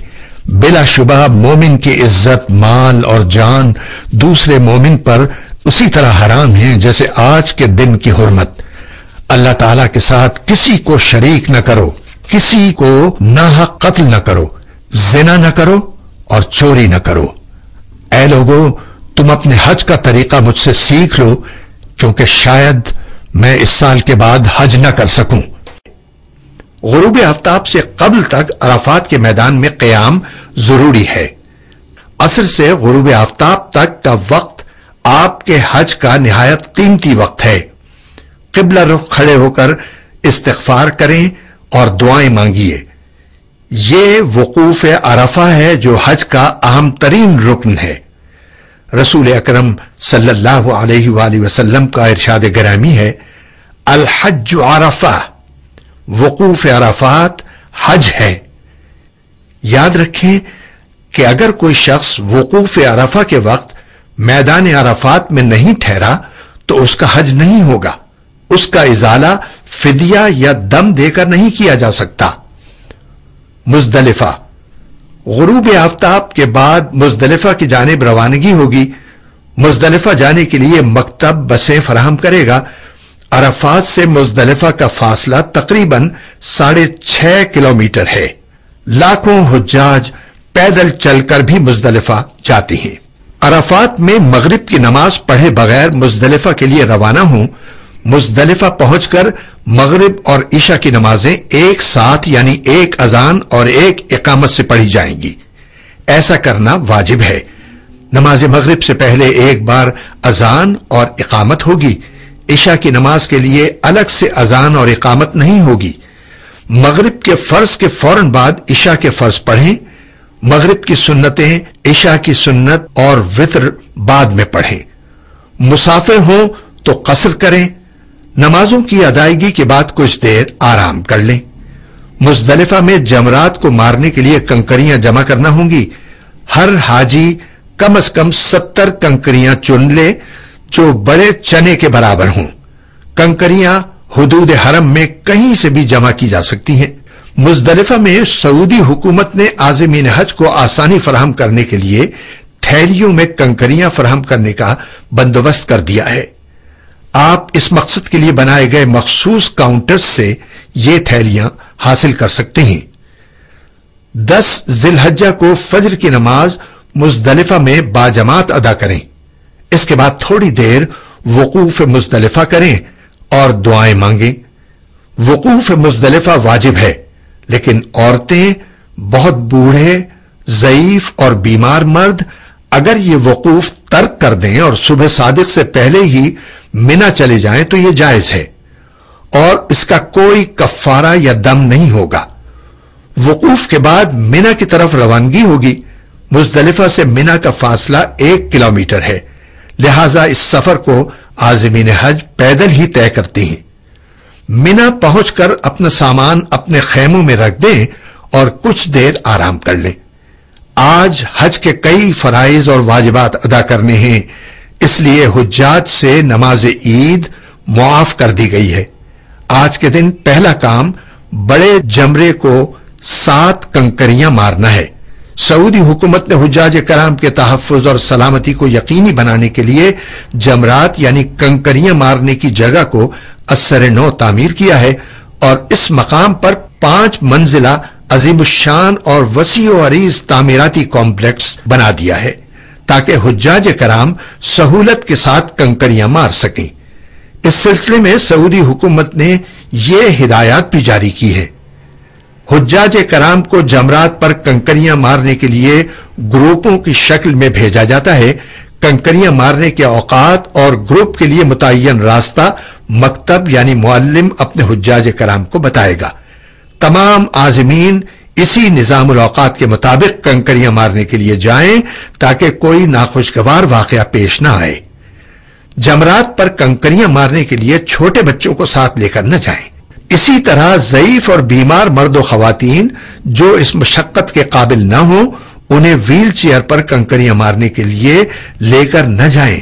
بلا شبہ مومن کی عزت، مال اور جان دوسرے مومن پر اسی طرح حرام ہیں جیسے آج کے دن کی حرمت۔ اللہ تعالیٰ کے ساتھ کسی کو شریک نہ کرو، کسی کو ناحق قتل نہ کرو، زنا نہ کرو اور چوری نہ کرو۔ اے لوگو، تم اپنے حج کا طریقہ مجھ سے سیکھ لو، کیونکہ شاید میں اس سال کے بعد حج نہ کر سکوں۔ غروب آفتاب سے قبل تک عرفات کے میدان میں قیام ضروری ہے۔ عصر سے غروب آفتاب تک کا وقت آپ کے حج کا نہایت قیمتی وقت ہے۔ قبلہ رخ کھڑے ہو کر استغفار کریں اور دعائیں مانگیے۔ یہ وقوف عرفہ ہے جو حج کا اہم ترین رکن ہے۔ رسول اکرم صلی اللہ علیہ وآلہ وسلم کا ارشاد گرامی ہے، الحج عرفہ وقوف عرفات حج ہے۔ یاد رکھیں کہ اگر کوئی شخص وقوف عرفہ کے وقت میدان عرفات میں نہیں ٹھہرا تو اس کا حج نہیں ہوگا، اس کا ازالہ فدیہ یا دم دے کر نہیں کیا جا سکتا۔ مزدلفہ، غروب آفتاب کے بعد مزدلفہ کی جانب روانگی ہوگی۔ مزدلفہ جانے کے لیے مکتب بسیں فراہم کرے گا۔ عرفات سے مزدلفہ کا فاصلہ تقریباً 6.5 کلومیٹر ہے۔ لاکھوں حجاج پیدل چل کر بھی مزدلفہ جاتے ہیں۔ عرفات میں مغرب کی نماز پڑھے بغیر مزدلفہ کے لیے روانہ ہوں۔ مزدلفہ پہنچ کر مغرب اور عشاء کی نمازیں ایک ساتھ یعنی ایک اذان اور ایک اقامت سے پڑھی جائیں گی۔ ایسا کرنا واجب ہے۔ نماز مغرب سے پہلے ایک بار اذان اور اقامت ہوگی۔ عشاء کی نماز کے لیے الگ سے اذان اور اقامت نہیں ہوگی۔ مغرب کے فرض کے فوراً بعد عشاء کے فرض پڑھیں۔ مغرب کی سنتیں، عشاء کی سنت اور وتر بعد میں پڑھیں۔ مسافر ہوں تو قصر کریں۔ نمازوں کی ادائیگی کے بعد کچھ دیر آرام کر لیں۔ مزدلفہ میں جمرات کو مارنے کے لیے کنکریاں جمع کرنا ہوں گی۔ ہر حاجی کم از کم 70 کنکریاں چن لے جو بڑے چنے کے برابر ہوں۔ کنکریاں حدود حرم میں کہیں سے بھی جمع کی جا سکتی ہیں۔ مزدلفہ میں سعودی حکومت نے عازمین حج کو آسانی فراہم کرنے کے لیے تھیلیوں میں کنکریاں فراہم کرنے کا بندوبست کر دیا ہے۔ آپ اس مقصد کے لیے بنائے گئے مخصوص کاؤنٹرز سے یہ تھیلیاں حاصل کر سکتے ہیں۔ 10 ذی الحجہ کو فجر کی نماز مزدلفہ میں باجماعت ادا کریں۔ اس کے بعد تھوڑی دیر وقوف مزدلفہ کریں اور دعائیں مانگیں۔ وقوف مزدلفہ واجب ہے، لیکن عورتیں، بہت بوڑھے، ضعیف اور بیمار مرد اگر یہ وقوف ترک کر دیں اور صبح صادق سے پہلے ہی منا چلے جائیں تو یہ جائز ہے اور اس کا کوئی کفارہ یا دم نہیں ہوگا۔ وقوف کے بعد منا کی طرف روانگی ہوگی۔ مزدلفہ سے منا کا فاصلہ 1 کلومیٹر ہے، لہذا اس سفر کو عازمین حج پیدل ہی طے کرتے ہیں۔ منا پہنچ کر اپنا سامان اپنے خیموں میں رکھ دیں اور کچھ دیر آرام کر لیں۔ آج حج کے کئی فرائض اور واجبات ادا کرنے ہیں، اس لیے حجاج سے نماز عید معاف کر دی گئی ہے۔ آج کے دن پہلا کام بڑے جمرے کو 7 کنکریاں مارنا ہے۔ سعودی حکومت نے حجاج کرام کے تحفظ اور سلامتی کو یقینی بنانے کے لیے جمرات یعنی کنکریاں مارنے کی جگہ کو اثر نو تعمیر کیا ہے اور اس مقام پر 5 منزلہ عظیم الشان اور وسیع و عریض تعمیراتی کمپلیکس بنا دیا ہے تاکہ حجاج کرام سہولت کے ساتھ کنکریاں مار سکیں۔ اس سلسلے میں سعودی حکومت نے یہ ہدایات بھی جاری کی ہے۔ حجاج کرام کو جمرات پر کنکریاں مارنے کے لیے گروپوں کی شکل میں بھیجا جاتا ہے۔ کنکریاں مارنے کے اوقات اور گروپ کے لیے متعین راستہ مکتب یعنی معلم اپنے حجاج کرام کو بتائے گا۔ تمام عازمین اسی نظام الاوقات کے مطابق کنکریاں مارنے کے لیے جائیں تاکہ کوئی ناخوشگوار واقعہ پیش نہ آئے۔ جمرات پر کنکریاں مارنے کے لیے چھوٹے بچوں کو ساتھ لے کر نہ جائیں۔ اسی طرح ضعیف اور بیمار مرد و خواتین جو اس مشقت کے قابل نہ ہوں انہیں ویل چیئر پر کنکریاں مارنے کے لیے لے کر نہ جائیں،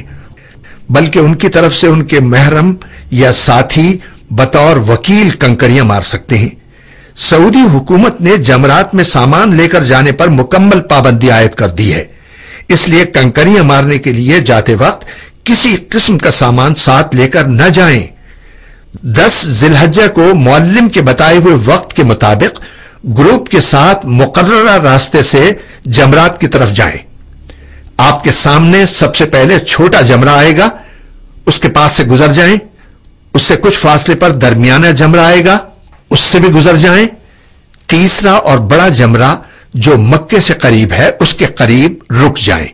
بلکہ ان کی طرف سے ان کے محرم یا ساتھی بطور وکیل کنکریاں مار سکتے ہیں۔ سعودی حکومت نے جمرات میں سامان لے کر جانے پر مکمل پابندی عائد کر دی ہے، اس لیے کنکریاں مارنے کے لیے جاتے وقت کسی قسم کا سامان ساتھ لے کر نہ جائیں۔ 10 ذی الحجہ کو معلم کے بتائے ہوئے وقت کے مطابق گروپ کے ساتھ مقررہ راستے سے جمرات کی طرف جائیں۔ آپ کے سامنے سب سے پہلے چھوٹا جمرہ آئے گا، اس کے پاس سے گزر جائیں۔ اس سے کچھ فاصلے پر درمیانہ جمرہ آئے گا، اس سے بھی گزر جائیں۔ تیسرا اور بڑا جمرہ جو مکے سے قریب ہے اس کے قریب رک جائیں،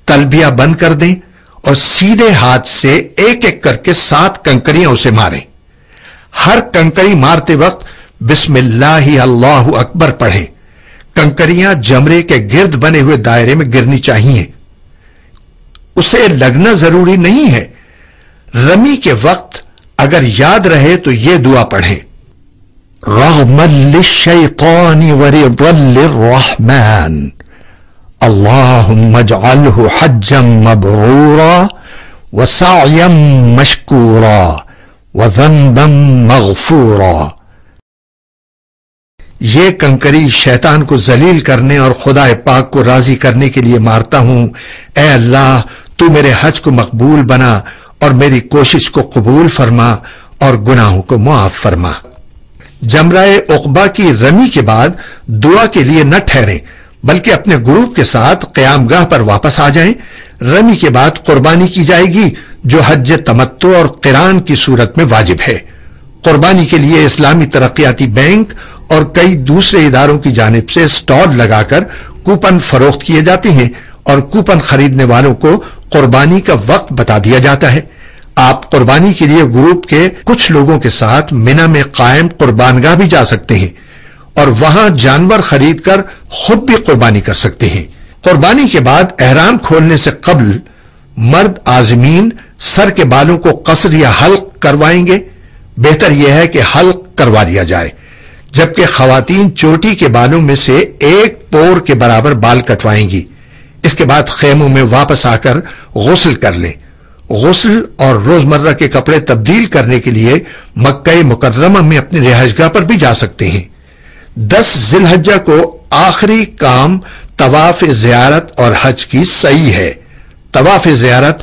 تلبیہ بند کر دیں اور سیدھے ہاتھ سے ایک ایک کر کے 7 کنکریاں اسے ماریں۔ ہر کنکری مارتے وقت بسم اللہ اللہ اکبر پڑھیں۔ کنکریاں جمرے کے گرد بنے ہوئے دائرے میں گرنی چاہیے، اسے لگنا ضروری نہیں ہے۔ رمی کے وقت اگر یاد رہے تو یہ دعا پڑھیں، رغما للشيطان ورضا للرحمن اللهم اجعله حجا مبرورا وسعيا مشكورا وذنبا مغفورا۔ یہ کنکری شیطان کو ذلیل کرنے اور خدا پاک کو راضی کرنے کے لیے مارتا ہوں۔ اے اللہ، تو میرے حج کو مقبول بنا اور میری کوشش کو قبول فرما اور گناہوں کو معاف فرما۔ جمرہ عقبہ کی رمی کے بعد دعا کے لیے نہ ٹھہریں بلکہ اپنے گروپ کے ساتھ قیام گاہ پر واپس آ جائیں۔ رمی کے بعد قربانی کی جائے گی جو حج تمتع اور قران کی صورت میں واجب ہے۔ قربانی کے لیے اسلامی ترقیاتی بینک اور کئی دوسرے اداروں کی جانب سے سٹال لگا کر کوپن فروخت کیے جاتے ہیں اور کوپن خریدنے والوں کو قربانی کا وقت بتا دیا جاتا ہے۔ آپ قربانی کے لیے گروپ کے کچھ لوگوں کے ساتھ منی میں قائم قربان گاہ بھی جا سکتے ہیں اور وہاں جانور خرید کر خود بھی قربانی کر سکتے ہیں۔ قربانی کے بعد احرام کھولنے سے قبل مرد عازمین سر کے بالوں کو قصر یا حلق کروائیں گے۔ بہتر یہ ہے کہ حلق کروا لیا جائے، جبکہ خواتین چوٹی کے بالوں میں سے ایک پور کے برابر بال کٹوائیں گی۔ اس کے بعد خیموں میں واپس آ کر غسل کر لیں۔ غسل اور روزمرہ کے کپڑے تبدیل کرنے کے لیے مکہ مکرمہ میں اپنی رہائش گاہ پر بھی جا سکتے ہیں۔ 10 ذی الحجہ کو آخری کام طواف زیارت اور حج کی سعی ہے۔ طواف زیارت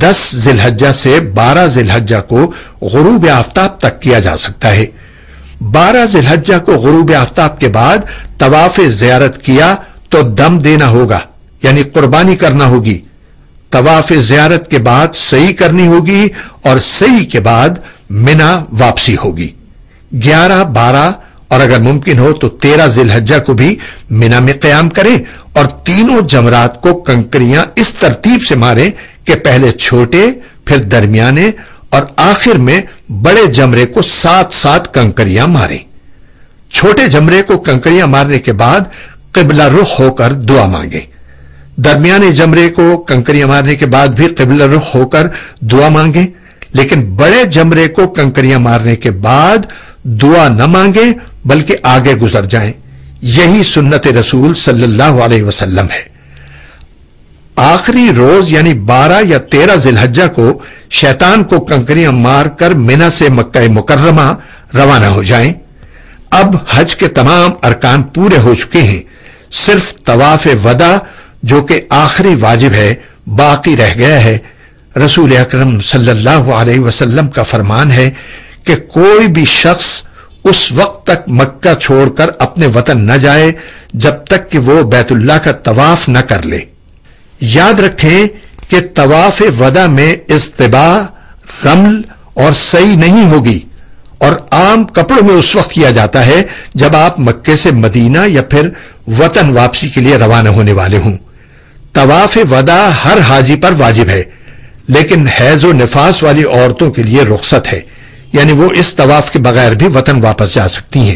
10 ذی الحجہ سے 12 ذی الحجہ کو غروب آفتاب تک کیا جا سکتا ہے۔ 12 ذی الحجہ کو غروب آفتاب کے بعد طواف زیارت کیا تو دم دینا ہوگا، یعنی قربانی کرنا ہوگی۔ طواف زیارت کے بعد سعی کرنی ہوگی اور سعی کے بعد منی واپسی ہوگی۔ 11، 12 اور اگر ممکن ہو تو 13 ذی الحجہ کو بھی منی میں قیام کریں اور تینوں جمرات کو کنکریاں اس ترتیب سے ماریں کہ پہلے چھوٹے، پھر درمیانے اور آخر میں بڑے جمرے کو ساتھ ساتھ کنکریاں ماریں۔ چھوٹے جمرے کو کنکریاں مارنے کے بعد قبلہ رخ ہو کر دعا مانگیں۔ درمیانے جمرے کو کنکریاں مارنے کے بعد بھی قبلہ رخ ہو کر دعا مانگیں، لیکن بڑے جمرے کو کنکریاں مارنے کے بعد دعا نہ مانگیں بلکہ آگے گزر جائیں۔ یہی سنت رسول صلی اللہ علیہ وسلم ہے۔ آخری روز یعنی 12 یا 13 ذی الحجہ کو شیطان کو کنکریاں مار کر منی سے مکہ مکرمہ روانہ ہو جائیں۔ اب حج کے تمام ارکان پورے ہو چکے ہیں، صرف طواف وداع جو کہ آخری واجب ہے باقی رہ گیا ہے۔ رسول اکرم صلی اللہ علیہ وسلم کا فرمان ہے کہ کوئی بھی شخص اس وقت تک مکہ چھوڑ کر اپنے وطن نہ جائے جب تک کہ وہ بیت اللہ کا طواف نہ کر لے۔ یاد رکھیں کہ طواف وداع میں اصطباء، رمل اور سعی نہیں ہوگی اور عام کپڑوں میں اس وقت کیا جاتا ہے جب آپ مکے سے مدینہ یا پھر وطن واپسی کے لیے روانہ ہونے والے ہوں۔ طواف وداع ہر حاجی پر واجب ہے، لیکن حیض و نفاس والی عورتوں کے لیے رخصت ہے، یعنی وہ اس طواف کے بغیر بھی وطن واپس جا سکتی ہیں۔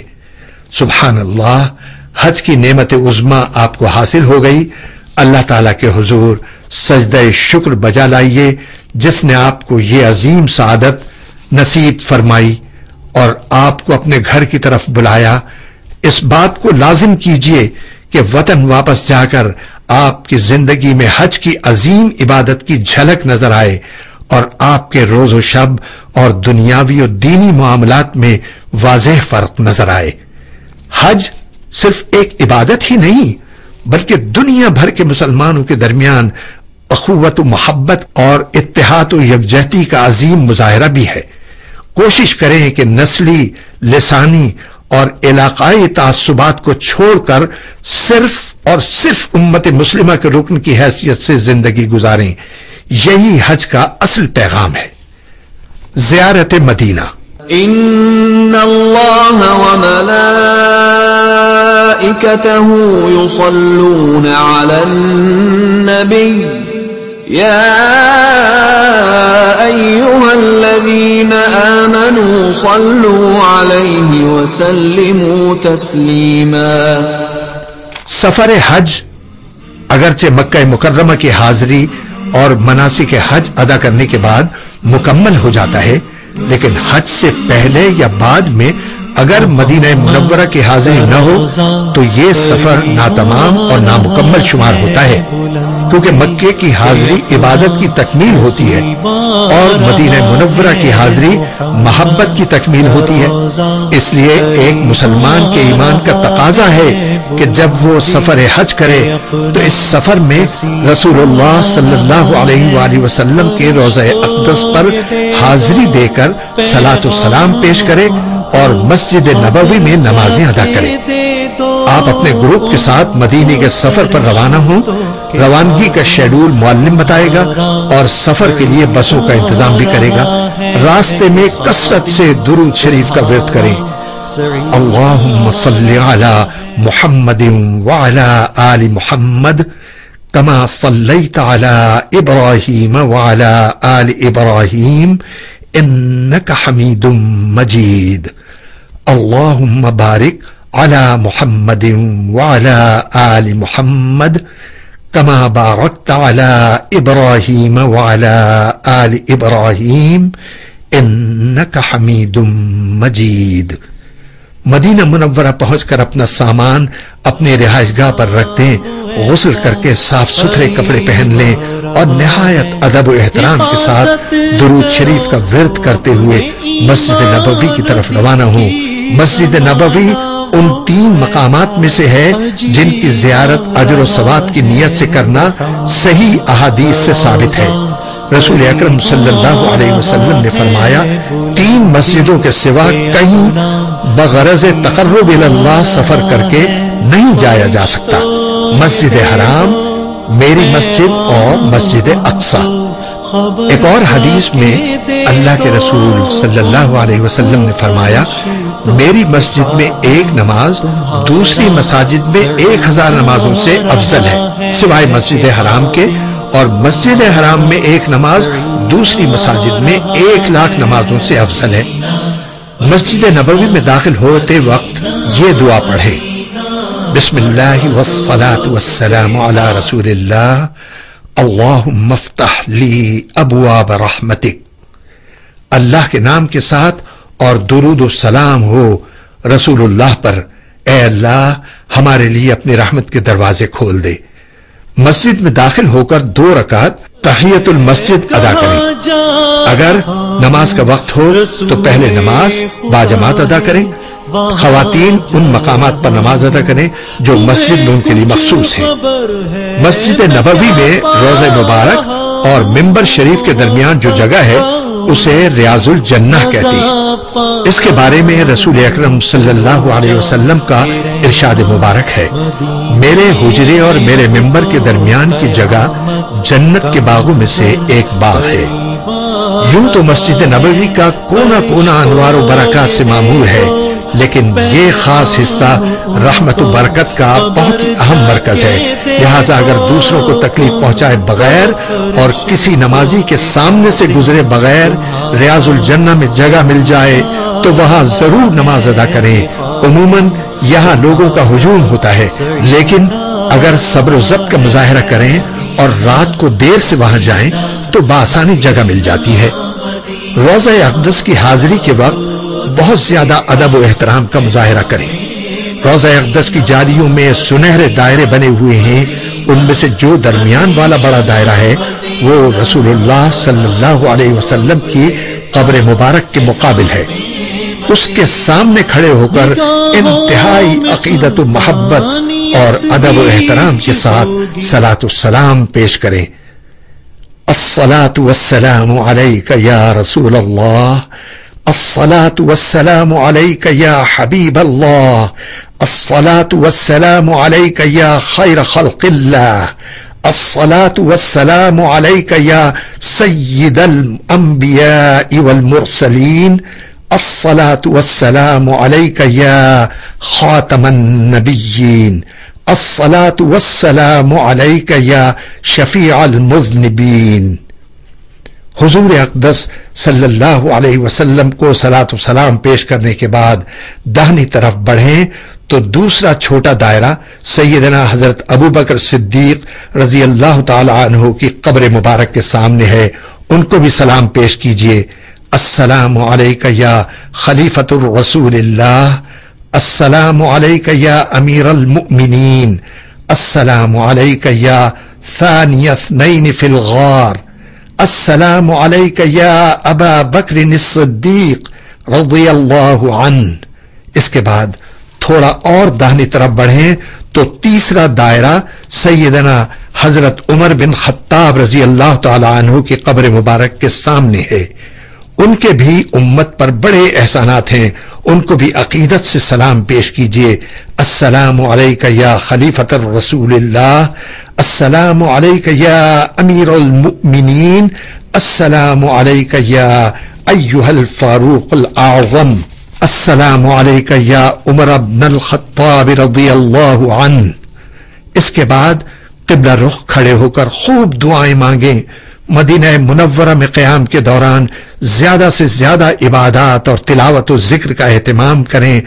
سبحان اللہ، حج کی نعمت عظمی آپ کو حاصل ہو گئی۔ اللہ تعالیٰ کے حضور سجدہ شکر بجا لائیے جس نے آپ کو یہ عظیم سعادت نصیب فرمائی اور آپ کو اپنے گھر کی طرف بلایا۔ اس بات کو لازم کیجئے کہ وطن واپس جا کر آپ کی زندگی میں حج کی عظیم عبادت کی جھلک نظر آئے اور آپ کے روز و شب اور دنیاوی و دینی معاملات میں واضح فرق نظر آئے۔ حج صرف ایک عبادت ہی نہیں بلکہ دنیا بھر کے مسلمانوں کے درمیان اخوت و محبت اور اتحاد و یکجہتی کا عظیم مظاہرہ بھی ہے۔ کوشش کریں کہ نسلی، لسانی اور علاقائی تعصبات کو چھوڑ کر صرف اور صرف امت مسلمہ کے رکن کی حیثیت سے زندگی گزاریں۔ یہی حج کا اصل پیغام ہے۔ زیارت مدینہ۔ ان اللہ وملائکتہ یصلون علی النبی یا ایہا الذین آمنوا صلوا علیہ وسلموا تسلیما۔ سفر حج اگرچہ مکہ مکرمہ کی حاضری اور مناسک حج ادا کرنے کے بعد مکمل ہو جاتا ہے، لیکن حج سے پہلے یا بعد میں اگر مدینہ منورہ کی حاضری نہ ہو تو یہ سفر ناتمام اور نامکمل شمار ہوتا ہے، کیونکہ مکے کی حاضری عبادت کی تکمیل ہوتی ہے اور مدینہ منورہ کی حاضری محبت کی تکمیل ہوتی ہے۔ اس لیے ایک مسلمان کے ایمان کا تقاضا ہے کہ جب وہ سفر حج کرے تو اس سفر میں رسول اللہ صلی اللہ علیہ وآلہ وسلم کے روضہ اقدس پر حاضری دے کر صلاۃ و سلام پیش کرے اور مسجد نبوی میں نمازیں ادا کرے۔ آپ اپنے گروپ کے ساتھ مدینے کے سفر پر روانہ ہوں۔ روانگی کا شیڈول معلم بتائے گا اور سفر کے لیے بسوں کا انتظام بھی کرے گا۔ راستے میں کثرت سے درود شریف کا ورد کریں۔ اللہم صلی علی محمد وعلی آل محمد کما صلیت علی ابراہیم وعلی آل ابراہیم انک حمید مجید۔ اللہم بارک علی محمد وعلی آل محمد کما بارکت علی ابراہیم وعلی آل ابراہیم انک حمید مجید۔ مدینہ منورہ پہنچ کر اپنا سامان اپنے رہائش گاہ پر رکھ دیں، غسل کر کے صاف ستھرے کپڑے پہن لیں اور نہایت ادب و احترام کے ساتھ درود شریف کا ورد کرتے ہوئے مسجد نبوی کی طرف روانہ ہوں۔ مسجد نبوی ان 3 مقامات میں سے ہے جن کی زیارت اجر و ثواب کی نیت سے کرنا صحیح احادیث سے ثابت ہے۔ رسول اکرم صلی اللہ علیہ وسلم نے فرمایا 3 مسجدوں کے سوا کہیں بغرض تقرب اللہ سفر کر کے نہیں جایا جا سکتا، مسجد حرام، میری مسجد اور مسجد اقصی۔ ایک اور حدیث میں اللہ کے رسول صلی اللہ علیہ وسلم نے فرمایا میری مسجد میں ایک نماز دوسری مساجد میں 1000 نمازوں سے افضل ہے، سوائے مسجد حرام کے، اور مسجد حرام میں ایک نماز دوسری مساجد میں 1,00,000 نمازوں سے افضل ہے۔ مسجد نبوی میں داخل ہوتے وقت یہ دعا پڑھے، بسم اللہ والصلاة والسلام علی رسول اللہ، اللہم افتح لی ابواب رحمتک۔ اللہ کے نام کے ساتھ اور درود و سلام ہو رسول اللہ پر، اے اللہ ہمارے لیے اپنی رحمت کے دروازے کھول دے۔ مسجد میں داخل ہو کر 2 رکعت تحیت المسجد ادا کریں۔ اگر نماز کا وقت ہو تو پہلے نماز باجماعت ادا کریں۔ خواتین ان مقامات پر نماز ادا کریں جو مسجد میں ان کے لیے مخصوص ہیں۔ مسجد نبوی میں روضہ مبارک اور منبر شریف کے درمیان جو جگہ ہے اسے ریاض الجنہ کہتی ہیں۔ اس کے بارے میں رسول اکرم صلی اللہ علیہ وسلم کا ارشاد مبارک ہے، میرے حجرے اور میرے منبر کے درمیان کی جگہ جنت کے باغوں میں سے ایک باغ ہے۔ یوں تو مسجد نبوی کا کونا کونا انوار و برکات سے معمور ہے، لیکن یہ خاص حصہ رحمت و برکت کا بہت ہی اہم مرکز ہے، لہٰذا اگر دوسروں کو تکلیف پہنچائے بغیر اور کسی نمازی کے سامنے سے گزرے بغیر ریاض الجنہ میں جگہ مل جائے تو وہاں ضرور نماز ادا کریں۔ عموماً یہاں لوگوں کا ہجوم ہوتا ہے، لیکن اگر صبر و ضبط کا مظاہرہ کریں اور رات کو دیر سے وہاں جائیں تو بآسانی جگہ مل جاتی ہے۔ روضہ اقدس کی حاضری کے وقت بہت زیادہ ادب و احترام کا مظاہرہ کریں۔ روضہ اقدس کی جالیوں میں سنہرے دائرے بنے ہوئے ہیں، ان میں سے جو درمیان والا بڑا دائرہ ہے وہ رسول اللہ صلی اللہ علیہ وسلم کی قبر مبارک کے مقابل ہے۔ اس کے سامنے کھڑے ہو کر انتہائی عقیدت و محبت اور ادب و احترام کے ساتھ صلاۃ و سلام پیش کریں۔ الصلاۃ والسلام علیک یا رسول اللہ، الصلاۃ والسلام علیک یا حبیب اللہ، الصلاۃ والسلام علیک یا خیر خلق اللہ، الصلاۃ والسلام علیک یا سید الانبیاء والمرسلین، الصلاۃ والسلام علیک یا خاتم النبیین، الصلاۃ والسلام علیک یا شفیع المذنبین۔ حضور اقدس صلی اللہ علیہ وسلم کو صلاۃ و سلام پیش کرنے کے بعد داہنی طرف بڑھیں تو دوسرا چھوٹا دائرہ سیدنا حضرت ابو بکر صدیق رضی اللہ تعالی عنہ کی قبر مبارک کے سامنے ہے، ان کو بھی سلام پیش کیجیے۔ السلام علیک یا خلیفۃ الرسول اللہ، السلام علیک یا امیر المؤمنین، السلام علیک یا ثانی اثنین فی الغار، السلام علیک یا ابا بکر الصدیق رضی اللہ عنہ۔ اس کے بعد تھوڑا اور داہنی طرف بڑھیں تو تیسرا دائرہ سیدنا حضرت عمر بن خطاب رضی اللہ تعالی عنہ کی قبر مبارک کے سامنے ہے۔ ان کے بھی امت پر بڑے احسانات ہیں، ان کو بھی عقیدت سے سلام پیش کیجئے۔ السلام علیک یا خلیفۃ الرسول اللہ، السلام علیک یا امیر المؤمنین، السلام علیک یا ایھا الفاروق الاعظم، السلام علیک یا عمر بن الخطاب رضی اللہ عنہ۔ اس کے بعد قبلہ رخ کھڑے ہو کر خوب دعائیں مانگیں۔ مدینہ منورہ میں قیام کے دوران زیادہ سے زیادہ عبادات اور تلاوت و ذکر کا اہتمام کریں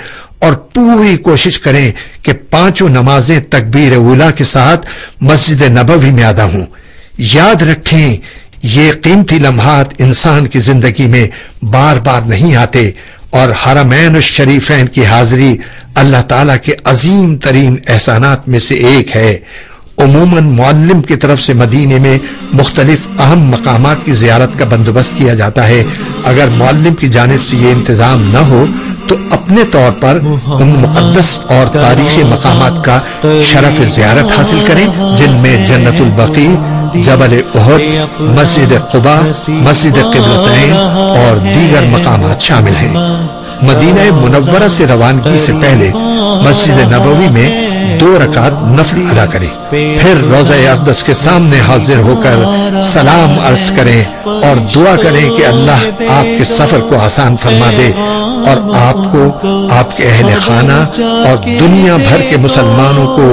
اور پوری کوشش کریں کہ پانچوں نمازیں تکبیر اولیٰ کے ساتھ مسجد نبوی میں ادا ہوں۔ یاد رکھیں یہ قیمتی لمحات انسان کی زندگی میں بار بار نہیں آتے، اور حرمین الشریفین کی حاضری اللہ تعالیٰ کے عظیم ترین احسانات میں سے ایک ہے۔ عموماً معلم کی طرف سے مدینے میں مختلف اہم مقامات کی زیارت کا بندوبست کیا جاتا ہے۔ اگر معلم کی جانب سے یہ انتظام نہ ہو تو اپنے طور پر ان مقدس اور تاریخی مقامات کا شرف زیارت حاصل کریں، جن میں جنت البقیع، جبل احد، مسجد قباء، مسجد قبلتین اور دیگر مقامات شامل ہیں۔ مدینہ منورہ سے روانگی سے پہلے مسجد نبوی میں 2 رکعت نفل ادا کریں، پھر روضہ اقدس کے سامنے حاضر ہو کر سلام عرض کریں اور دعا کریں کہ اللہ آپ کے سفر کو آسان فرما دے اور آپ کو، آپ کے اہل خانہ اور دنیا بھر کے مسلمانوں کو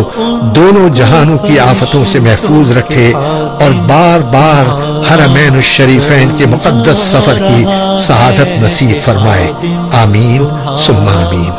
دونوں جہانوں کی آفتوں سے محفوظ رکھے اور بار بار حرمین الشریفین کے مقدس سفر کی سعادت نصیب فرمائے۔ آمین ثم آمین۔